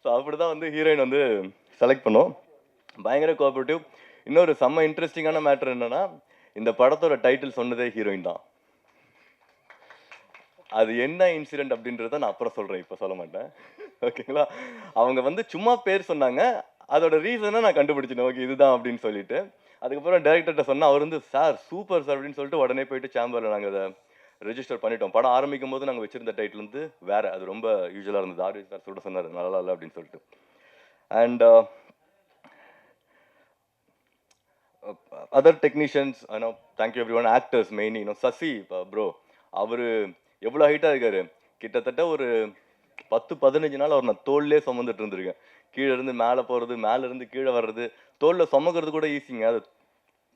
ஸோ அப்படி தான் வந்து ஹீரோயின் வந்து செலக்ட் பண்ணோம். பயங்கர கோஆப்ரேட்டிவ். இன்னொரு செம்ம இன்ட்ரெஸ்டிங்கான மேட்டர் என்னன்னா, இந்த படத்தோட டைட்டில் சொன்னதே ஹீரோயின் தான். அது என்ன இன்சிடென்ட் அப்படின்றத நான் அப்புறம் சொல்கிறேன், இப்போ சொல்ல மாட்டேன். ஓகேங்களா. அவங்க வந்து சும்மா பேர் சொன்னாங்க. அதோட ரீசனை நான் கண்டுபிடிச்சினேன். ஓகே இதுதான் அப்படின்னு சொல்லிட்டு. அதுக்கப்புறம் டைரக்டர்கிட்ட சொன்னால் அவர் வந்து சார் சூப்பர் சார் அப்படின்னு சொல்லிட்டு உடனே போயிட்டு சேம்பரில் நாங்கள் அதை ரெஜிஸ்டர் பண்ணிட்டோம். படம் ஆரம்பிக்கும் போது நாங்கள் வச்சிருந்த டைட்டில் வந்து வேறு. அது ரொம்ப யூஸ்வலாக இருந்தது. ஆர்வி சார் சொல்லிட்டு சொன்னார் நல்லா இல்லை அப்படின்னு சொல்லிட்டு. And other technicians thank you every one. Actors mainly Sasi bro, அவர் எவ்வளோ ஹைட்டாக இருக்காரு. கிட்டத்தட்ட ஒரு 10-15 நாள் அவர் நான் தோல்லே சுமந்துட்டு இருந்திருக்கேன். கீழே இருந்து மேலே போகிறது, மேலேருந்து கீழே வர்றது, தோலில் சுமக்கிறது கூட ஈஸிங்க. அது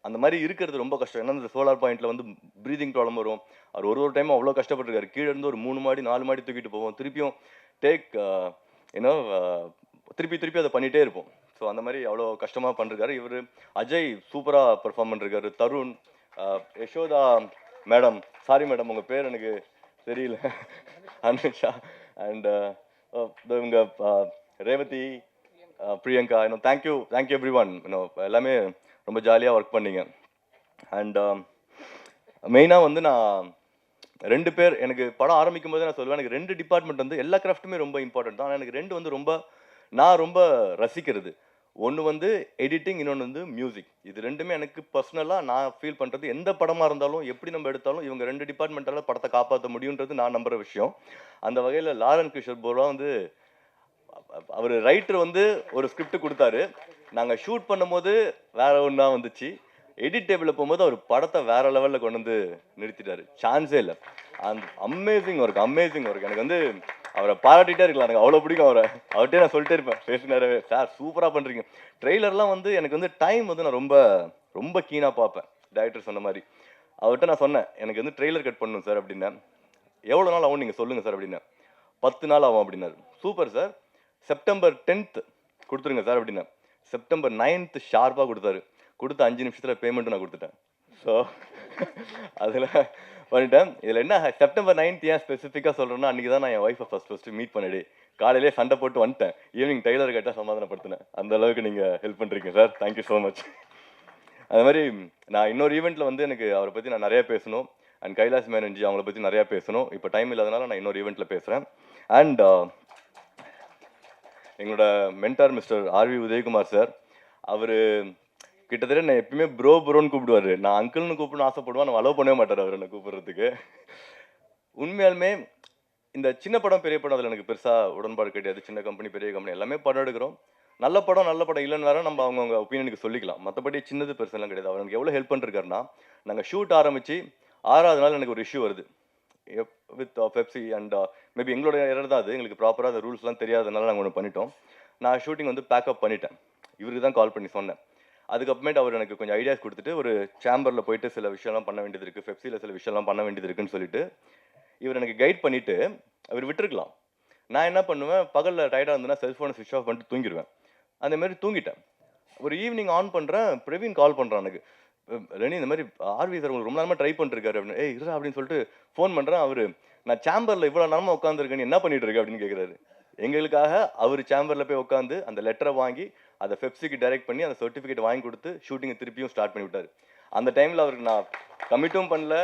அந்த மாதிரி இருக்கிறது ரொம்ப கஷ்டம். ஏன்னா இந்த சோலார் பாயிண்டில் வந்து ப்ரீதிங் ப்ராப்ளம் வரும். அவர் ஒரு டைம் அவ்வளோ கஷ்டப்பட்டுருக்காரு. கீழே இருந்து ஒரு 3 மாடி 4 மாடி தூக்கிட்டு போவோம். திருப்பியும் டேக் திருப்பி அதை பண்ணிகிட்டே இருப்போம். ஸோ அந்த மாதிரி அவ்வளோ கஷ்டமாக பண்ணிருக்காரு. இவர் அஜய் சூப்பராக பெர்ஃபார்ம் பண்ணிருக்காரு. Tarun, Yashoda madam, sorry madam உங்கள் பேர் எனக்கு தெரியல, அனுஷா, அண்ட் இவங்க Revathi, Priyanka, thank you every one. எல்லாமே ரொம்ப ஜாலியாக ஒர்க் பண்ணீங்க. அண்ட் மெயினாக வந்து நான் 2 பேர், எனக்கு படம் ஆரம்பிக்கும் போதே நான் சொல்லுவேன், எனக்கு 2 டிபார்ட்மெண்ட் வந்து எல்லா கிராஃப்ட்டுமே ரொம்ப இம்பார்ட்டன்ட் தான். ஆனால் எனக்கு 2 வந்து நான் ரொம்ப ரசிக்கிறது. ஒன்று வந்து எடிட்டிங், இன்னொன்று வந்து மியூசிக். இது 2மே எனக்கு பர்சனலாக நான் ஃபீல் பண்ணுறது. எந்த படமாக இருந்தாலும் எப்படி நம்ம எடுத்தாலும் இவங்க 2 டிபார்ட்மெண்ட்டால் படத்தை காப்பாற்ற முடியுன்றது நான் நம்புகிற விஷயம். அந்த வகையில் லாரன் கிஷோர் போரா வந்து அவர் ரைட்டர் வந்து ஒரு ஸ்கிரிப்ட் கொடுத்தாரு. நாங்கள் ஷூட் பண்ணும்போது வேற ஒன்றா வந்துச்சு. எடிட் டேபிளில் போகும்போது அவர் படத்தை வேற லெவலில் கொண்டு வந்து நிறுத்திட்டாரு. சான்ஸே இல்லை. அந்த அமேசிங் ஒர்க். எனக்கு வந்து அவரை பாராட்டிகிட்டே இருக்கலாம். எனக்கு அவ்வளோ பிடிக்கும் அவரை. அவர்கிட்டே நான் சொல்லிட்டே இருப்பேன் பேசினாரவே, சார் சூப்பராக பண்ணுறீங்க. ட்ரெய்லர்லாம் வந்து எனக்கு வந்து டைம் வந்து நான் ரொம்ப கீனாக பார்ப்பேன். டைரக்டர் சொன்ன மாதிரி அவர்கிட்ட நான் சொன்னேன், எனக்கு வந்து ட்ரெய்லர் கட் பண்ணணும் சார் அப்படின்னேன். எவ்வளோ நாள் ஆகும் நீங்கள் சொல்லுங்கள் சார் அப்படின்னேன். 10 நாள் ஆகும் அப்படின்னாரு. சூப்பர் சார், செப்டம்பர் 10th கொடுத்துருங்க சார் அப்படின்னேன். செப்டம்பர் 9th ஷார்ப்பாக கொடுத்தாரு. கொடுத்த 5 நிமிஷத்தில் பேமெண்ட்டு நான் கொடுத்துட்டேன். ஸோ அதில் பண்ணிட்டேன். இதில் என்ன செப்டம்பர் 9th ஏன் ஸ்பெசிஃபிக்காக சொல்கிறேன்னா, அன்றைக்கி தான் நான் என் ஒய்ஃபை ஃபஸ்ட்டு மீட் பண்ணிடு. காலையிலே சண்டை போட்டு வந்துட்டேன். ஈவினிங் டெய்லர் கேட்டால் சமாதானப்படுத்தினேன். அந்த அளவுக்கு நீங்கள் ஹெல்ப் பண்ணுறீங்க சார். Thank you so much. அது மாதிரி நான் இன்னொரு ஈவெண்ட்டில் வந்து எனக்கு அவரை பற்றி நான் நிறைய பேசணும். அண்ட் கைலாஷ் மேனன்ஜி அவங்கள பற்றி நிறையா பேசணும். இப்போ டைம் இல்லாதனால நான் இன்னொரு ஈவெண்ட்டில் பேசுகிறேன். அண்ட் எங்களோட mentor mister R V Udhayakumar sir, அவர் கிட்டத்தட்ட நான் எப்பயுமே ப்ரோன்னு கூப்பிடுவார். நான் அங்கிள்னு கூப்பிடணும்னு ஆசைப்படுவேன், நான் அலோவ் பண்ணவே மாட்டார் அவர் என்னை கூப்பிட்றதுக்கு. உண்மையாலுமே இந்த சின்ன படம் பெரிய படம் அதில் எனக்கு பெருசாக உடன்பாடு கிடையாது. சின்ன கம்பெனி பெரிய கம்பெனி எல்லாமே படம் எடுக்கிறோம். நல்ல படம் இல்லைன்னு வேற நம்ம அவங்கவுங்க ஒப்பீனியனுக்கு சொல்லிக்கலாம். மற்றபடி சின்னது பெருசெல்லாம் கிடையாது. அவர் எனக்கு எவ்வளோ ஹெல்ப் பண்ணிருக்காருன்னா, நாங்கள் ஷூட் ஆரம்பித்து 6வது நாள் எனக்கு ஒரு இஷ்யூ வருது வித் பெப்சி. அண்ட் மேபி எங்களோட எரர் தான் அது. எங்களுக்கு ப்ராப்பராக அந்த ரூல்ஸ்லாம் தெரியாதனால நாங்கள் ஒன்று பண்ணிட்டோம். நான் ஷூட்டிங் வந்து பேக்கப் பண்ணிட்டேன். இவருக்கு தான் கால் பண்ணி சொன்னேன். அதுக்கப்புறமேட்டு அவர் எனக்கு கொஞ்சம் ஐடியாஸ் கொடுத்துட்டு, ஒரு சேம்பரில் போயிட்டு சில விஷயம்லாம் பண்ண வேண்டியது இருக்குது, பெப்சியில் சில விஷயம்லாம் பண்ண வேண்டியது இருக்குன்னு சொல்லிட்டு இவர் எனக்கு கைட் பண்ணிவிட்டு அவர் விட்டுருக்கலாம். நான் என்ன பண்ணுவேன், பகலில் டயர்டாக இருந்தேன்னா செல்ஃபோனை ஸ்விட்ச் ஆஃப் பண்ணிட்டு தூங்கிடுவேன். அந்த மாதிரி தூங்கிட்டேன். ஒரு ஈவினிங் ஆன் பண்ணுறேன், பிரவீன் கால் பண்ணுறான் எனக்கு. ரெனி இந்த மாதிரி ஆர்வி சார் உங்களுக்கு ரொம்ப நேரமாக ட்ரை பண்ணிருக்காரு அப்படின்னு. ஏய் இருடா அப்படின்னு சொல்லிட்டு ஃபோன் பண்ணுறேன். அவர் நான் சேம்பரில் இவ்வளோ நேரமாக உட்காந்துருக்கேன், என்ன பண்ணிட்டு இருக்க அப்படின்னு கேட்குறாரு. எங்களுக்காக அவர் சேம்பரில் போய் உட்காந்து அந்த லெட்டரை வாங்கி அதை பெப்சிக்கு டைரக்ட் பண்ணி அந்த சர்டிஃபிகேட் வாங்கி கொடுத்து ஷூட்டிங்கை திருப்பியும் ஸ்டார்ட் பண்ணி விட்டார். அந்த டைமில் அவருக்கு நான் கமிட்டும் பண்ணல,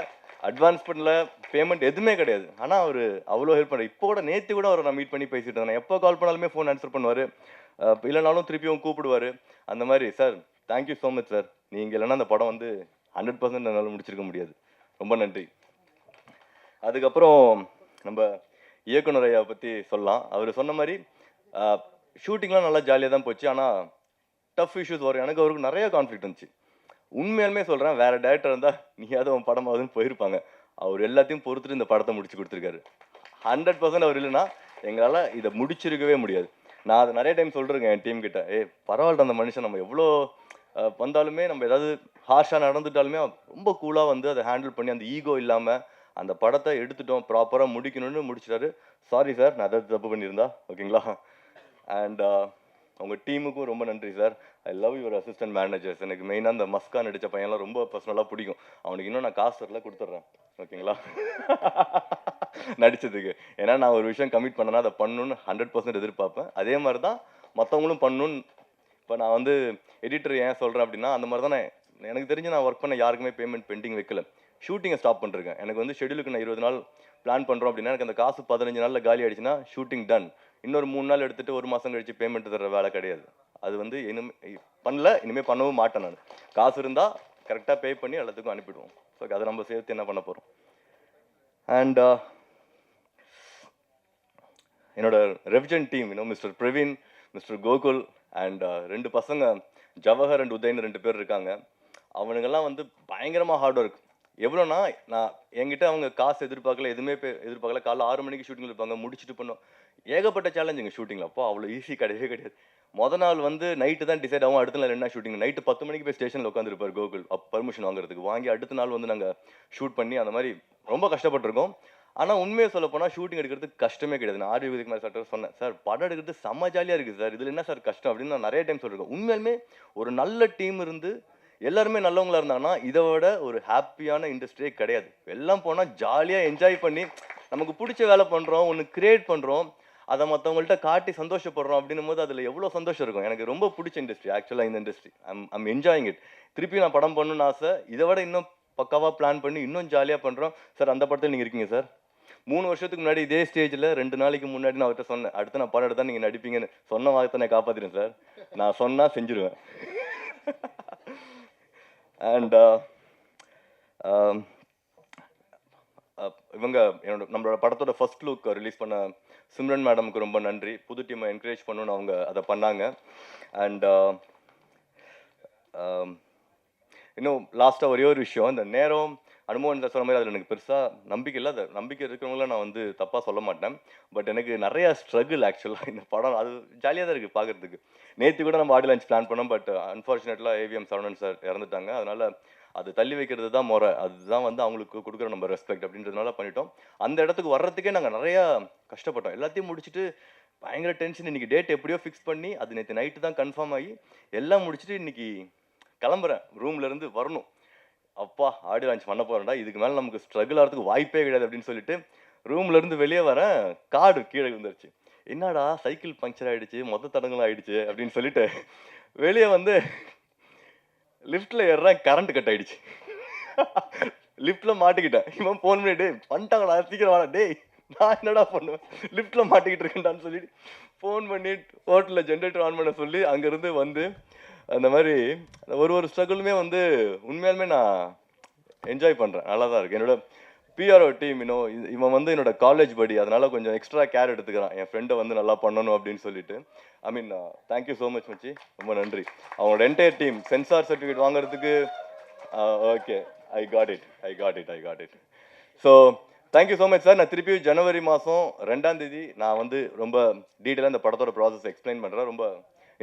அட்வான்ஸ் பண்ணல, பேமெண்ட் எதுவுமே கிடையாது. ஆனால் அவர் அவ்வளோ ஹெல்ப் பண்ணுறாரு. இப்போ கூட நேற்று கூட அவரை நான் மீட் பண்ணி பேசிட்டு இருந்தேன். எப்போ கால் பண்ணாலுமே ஃபோன் ஆன்சர் பண்ணுவார், இல்லைனாலும் திருப்பியும் கூப்பிடுவார். அந்த மாதிரி sir thank you so much sir. நீங்கள் இல்லைன்னா அந்த படம் வந்து 100% என்னால் முடிச்சிருக்க முடியாது. ரொம்ப நன்றி. அதுக்கப்புறம் நம்ம இயக்குனர் ஐயா பற்றி சொல்லலாம். அவர் சொன்ன மாதிரி ஷூட்டிங்லாம் நல்லா ஜாலியாக தான் போச்சு. ஆனால் டஃப் இஷ்யூஸ் வரும். எனக்கு அவருக்கு நிறைய கான்ஃப்ளிக்ட் இருந்துச்சு. உண்மையாலுமே சொல்கிறேன், வேறு டேரக்டர் இருந்தால் நீயாவது அவன் படமாவதுன்னு போயிருப்பாங்க. அவர் எல்லாத்தையும் பொறுத்துட்டு இந்த படத்தை முடிச்சு கொடுத்துருக்காரு. 100% அவர் இல்லைன்னா எங்களால் இதை முடிச்சிருக்கவே முடியாது. நான் அதை நிறைய டைம் சொல்கிறேங்க என் டீம் கிட்ட. பரவாயில்ல, அந்த மனுஷன் நம்ம எவ்வளோ வந்தாலுமே, நம்ம ஏதாவது ஹார்ஷாக நடந்துட்டாலுமே ரொம்ப கூலாக வந்து அதை ஹேண்டில் பண்ணி அந்த ஈகோ இல்லாமல் அந்த படத்தை எடுத்துட்டோம், ப்ராப்பராக முடிக்கணும்னு முடிச்சிட்டாரு. சாரி சார், நான் ஏதாவது தப்பு பண்ணியிருந்தா ஓகேங்களா. அண்ட் உங்கள் டீமுக்கும் ரொம்ப நன்றி sir. I love your assistant managers. எனக்கு மெயினாக அந்த மஸ்கான் நடித்த பையன்லாம் ரொம்ப பர்சனலாக பிடிக்கும். அவனுக்கு இன்னும் நான் காசு வரல கொடுத்துட்றேன் ஓகேங்களா நடித்ததுக்கு. ஏன்னா நான் ஒரு விஷயம் கமிட் பண்ணேன்னா அதை பண்ணணுன்னு 100% எதிர்பார்ப்பேன். அதே மாதிரி தான் மற்றவங்களும் பண்ணணுன்னு. இப்போ நான் வந்து எடிட்டர் ஏன் சொல்கிறேன் அப்படின்னா, அந்த மாதிரி தான் எனக்கு தெரிஞ்சு நான் ஒர்க் பண்ண யாருக்குமே பேமெண்ட் பெண்டிங் வைக்கல. ஷூட்டிங்கை ஸ்டாப் பண்ணிருக்கேன். எனக்கு வந்து ஷெடியூலுக்கு நான் 20 நாள் பிளான் பண்ணுறோம் அப்படின்னா, எனக்கு அந்த காசு 15 நாளில் காலி ஆகிடுச்சுன்னா ஷூட்டிங் டன். இன்னொரு 3 நாள் எடுத்துகிட்டு 1 மாதம் கழிச்சு பேமெண்ட் தர வேலை கிடையாது. அது வந்து பண்ணல, இனிமேல் பண்ணவும் மாட்டேன். நான் காசு இருந்தால் கரெக்டாக பே பண்ணி எல்லாத்துக்கும் அனுப்பிடுவோம். ஸோ அதை நம்ம சேர்த்து என்ன பண்ண போகிறோம். அண்ட் என்னோட revision team mister Praveen, mister Gokul and 2 பசங்க ஜவஹர் அண்ட் உதயன் 2 பேர் இருக்காங்க. அவனுங்கெல்லாம் வந்து பயங்கரமாக ஹார்ட் ஒர்க். எவ்வளோனா, நான் என்கிட்ட அவங்க காசு எதிர்பார்க்கல, எதுவுமே எதிர்பார்க்கல. காலைல 6 மணிக்கு ஷூட்டிங்கில் இருப்பாங்க, முடிச்சுட்டு பண்ணோம். ஏகப்பட்ட சேலஞ்சுங்க ஷூட்டிங்கில். அப்போ அவ்வளோ ஈஸி கிடையவே கிடையாது. மொதல் நாள் வந்து நைட்டு தான் டிசைட் ஆகும், அடுத்த நாள் என்ன ஷூட்டிங். நைட்டு 10 மணிக்கு போய் ஸ்டேஷனில் உட்காந்துருப்பார் கோகுல், பர்மிஷன் வாங்குறதுக்கு. வாங்கி அடுத்த நாள் வந்து நாங்கள் ஷூட் பண்ணி அந்த மாதிரி ரொம்ப கஷ்டப்பட்டிருக்கோம். ஆனால் உண்மையை சொல்ல போனால் ஷூட்டிங் எடுக்கிறதுக்கு கஷ்டமே கிடையாது. நான் ஆர்வி உதயகுமார் சார் சொன்னேன், சார் படம் எடுக்கிறது செம்ம ஜாலியாக இருக்குது சார், இதில் என்ன சார் கஷ்டம் அப்படின்னு நான் நிறைய டைம் சொல்லியிருக்கேன். உண்மையாலுமே ஒரு நல்ல டீம் இருந்து எல்லாருமே நல்லவங்களா இருந்தாங்கன்னா இதை விட ஒரு ஹாப்பியான இண்டஸ்ட்ரியே கிடையாது. எல்லாம் போனால் ஜாலியாக என்ஜாய் பண்ணி நமக்கு பிடிச்ச வேலை பண்ணுறோம், ஒன்று கிரியேட் பண்ணுறோம், அதை மற்றவங்கள்ட்ட காட்டி சந்தோஷப்படுறோம். அப்படின்னும் போது அதில் எவ்வளோ சந்தோஷம் இருக்கும். எனக்கு ரொம்ப பிடிச்ச இண்டஸ்ட்ரி ஆக்சுவலாக இந்த இண்டஸ்ட்ரி. I'm enjoying it. திருப்பி நான் படம் பண்ணணும்னு ஆசை. இதை விட இன்னும் பக்காவாக பிளான் பண்ணி இன்னும் ஜாலியாக பண்ணுறோம் சார். அந்த படத்தில் நீங்கள் இருக்கீங்க சார். 3 வருஷத்துக்கு முன்னாடி இதே ஸ்டேஜில் 2 நாளைக்கு முன்னாடி நான் அவர்கிட்ட சொன்னேன், அடுத்து நான் படம் எடுத்தால் நீங்கள் நடிப்பீங்கன்னு. சொன்ன வார்த்தை நான் காப்பாற்றிடுறேன் சார். நான் சொன்னால் செஞ்சுருவேன். அண்ட் இவங்க நம்மளோட படத்தோட ஃபர்ஸ்ட் லுக் ரிலீஸ் பண்ண சிம்ரன் மேடமுக்கு ரொம்ப நன்றி. புது டீமை என்கரேஜ் பண்ணணும்னு அவங்க அதை பண்ணாங்க. அண்ட் இன்னும் லாஸ்ட்டாக ஒரே ஒரு விஷயம், இந்த நேரம் அனுபவம் சொன்ன மாதிரி அதில் எனக்கு பெருசாக நம்பிக்கை இல்லை. அதை நம்பிக்கை இருக்கிறவங்கள நான் வந்து தப்பாக சொல்ல மாட்டேன். பட் எனக்கு நிறையா ஸ்ட்ரகிள் ஆக்சுவலாக இந்த படம். அது ஜாலியாக தான் இருக்குது பார்க்குறதுக்கு. நேற்று கூட நம்ம ஆடியோ லான்ச் பிளான் பண்ணோம். பட் அன்ஃபார்ச்சுனேட்லாக ஏவிஎம் சரவணன் சார் இறந்துட்டாங்க. அதனால் அது தள்ளி வைக்கிறது தான் முறை. அதுதான் வந்து அவங்களுக்கு கொடுக்குற நம்ம ரெஸ்பெக்ட் அப்படின்றதுனால பண்ணிட்டோம். அந்த இடத்துக்கு வர்றதுக்கே நாங்கள் நிறையா கஷ்டப்பட்டோம். எல்லாத்தையும் முடிச்சுட்டு பயங்கர டென்ஷன். இன்றைக்கி டேட் எப்படியோ ஃபிக்ஸ் பண்ணி அது நேற்று நைட்டு தான் கன்ஃபார்ம் ஆகி எல்லாம் முடிச்சுட்டு இன்றைக்கி கிளம்புறேன். ரூம்லேருந்து வரணும். அப்பா ஆடியோ லான்ச் பண்ண போகிறேன்டா, இதுக்கு மேலே நமக்கு ஸ்ட்ரகிள் ஆகிறதுக்கு வாய்ப்பே கிடையாது அப்படின்னு சொல்லிட்டு ரூம்லேருந்து வெளியே வரேன். கார்டு கீழே விழுந்துருச்சு. என்னடா சைக்கிள் பங்க்சர் ஆகிடுச்சு, மொத்த தடங்களும் ஆகிடுச்சு அப்படின்னு சொல்லிட்டு வெளியே வந்து லிஃப்ட்டில் ஏறுறேன், கரண்ட் கட் ஆயிடுச்சு. லிஃப்ட்டில் மாட்டிக்கிட்டேன். இவன் ஃபோன் பண்ணி டேய் வந்துட்டாங்கடா சீக்கிரம் வாடா டேய், நான் என்னடா பண்ணுவேன், லிஃப்ட்டில் மாட்டிக்கிட்டு இருக்கேன்டான்னு சொல்லிட்டு ஃபோன் பண்ணி ஹோட்டலில் ஜென்ரேட்டர் ஆன் பண்ண சொல்லி அங்கேருந்து வந்து அந்த மாதிரி ஒரு ஸ்ட்ரகிளுமே வந்து உண்மையாலுமே நான் என்ஜாய் பண்ணுறேன். நல்லா தான் இருக்குது. என்னோட பிஆர்ஓ டீம் இவன் வந்து என்னோட காலேஜ் படி, அதனால கொஞ்சம் எக்ஸ்ட்ரா கேர் எடுத்துக்கிறான் என் ஃப்ரெண்டை வந்து நல்லா பண்ணணும் அப்படின்னு சொல்லிட்டு. ஐ மீன் தேங்க்யூ ஸோ மச் மச்சி, ரொம்ப நன்றி. அவங்களோட என்டையர் டீம் சென்சார் சர்டிஃபிகேட் வாங்குறதுக்கு okay I got it. So thank you so much sir. நான் திருப்பி ஜனவரி மாதம் 2ஆம் தேதி நான் வந்து ரொம்ப டீட்டெயிலாக இந்த படத்தோட ப்ராசஸ் எக்ஸ்பிளைன் பண்ணுறேன். ரொம்ப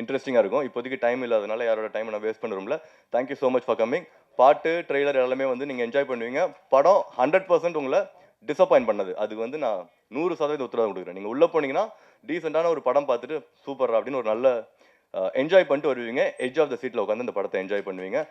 இன்ட்ரெஸ்டிங்காக இருக்கும். இப்போதைக்கு டைம் இல்லாதனால யாரோட டைம் நான் வேஸ்ட் பண்ணுறோம்ல. Thank you so much for coming. பாட்டு ட்ரெய்லர் எல்லாமே வந்து நீங்கள் என்ஜாய் பண்ணுவீங்க. படம் 100% உங்களை டிசப்பாயின்ட் பண்ணது அதுக்கு வந்து நான் 100% உத்தரவாதம் கொடுக்குறேன். நீங்கள் உள்ளே போனீங்கன்னா டீசெண்டான ஒரு படம் பார்த்துட்டு சூப்பர் அப்படின்னு ஒரு நல்ல என்ஜாய் பண்ணிட்டு வருவீங்க. எட்ஜ் ஆஃப் த சீட்டில் உட்காந்து இந்த படத்தை என்ஜாய் பண்ணுவீங்க.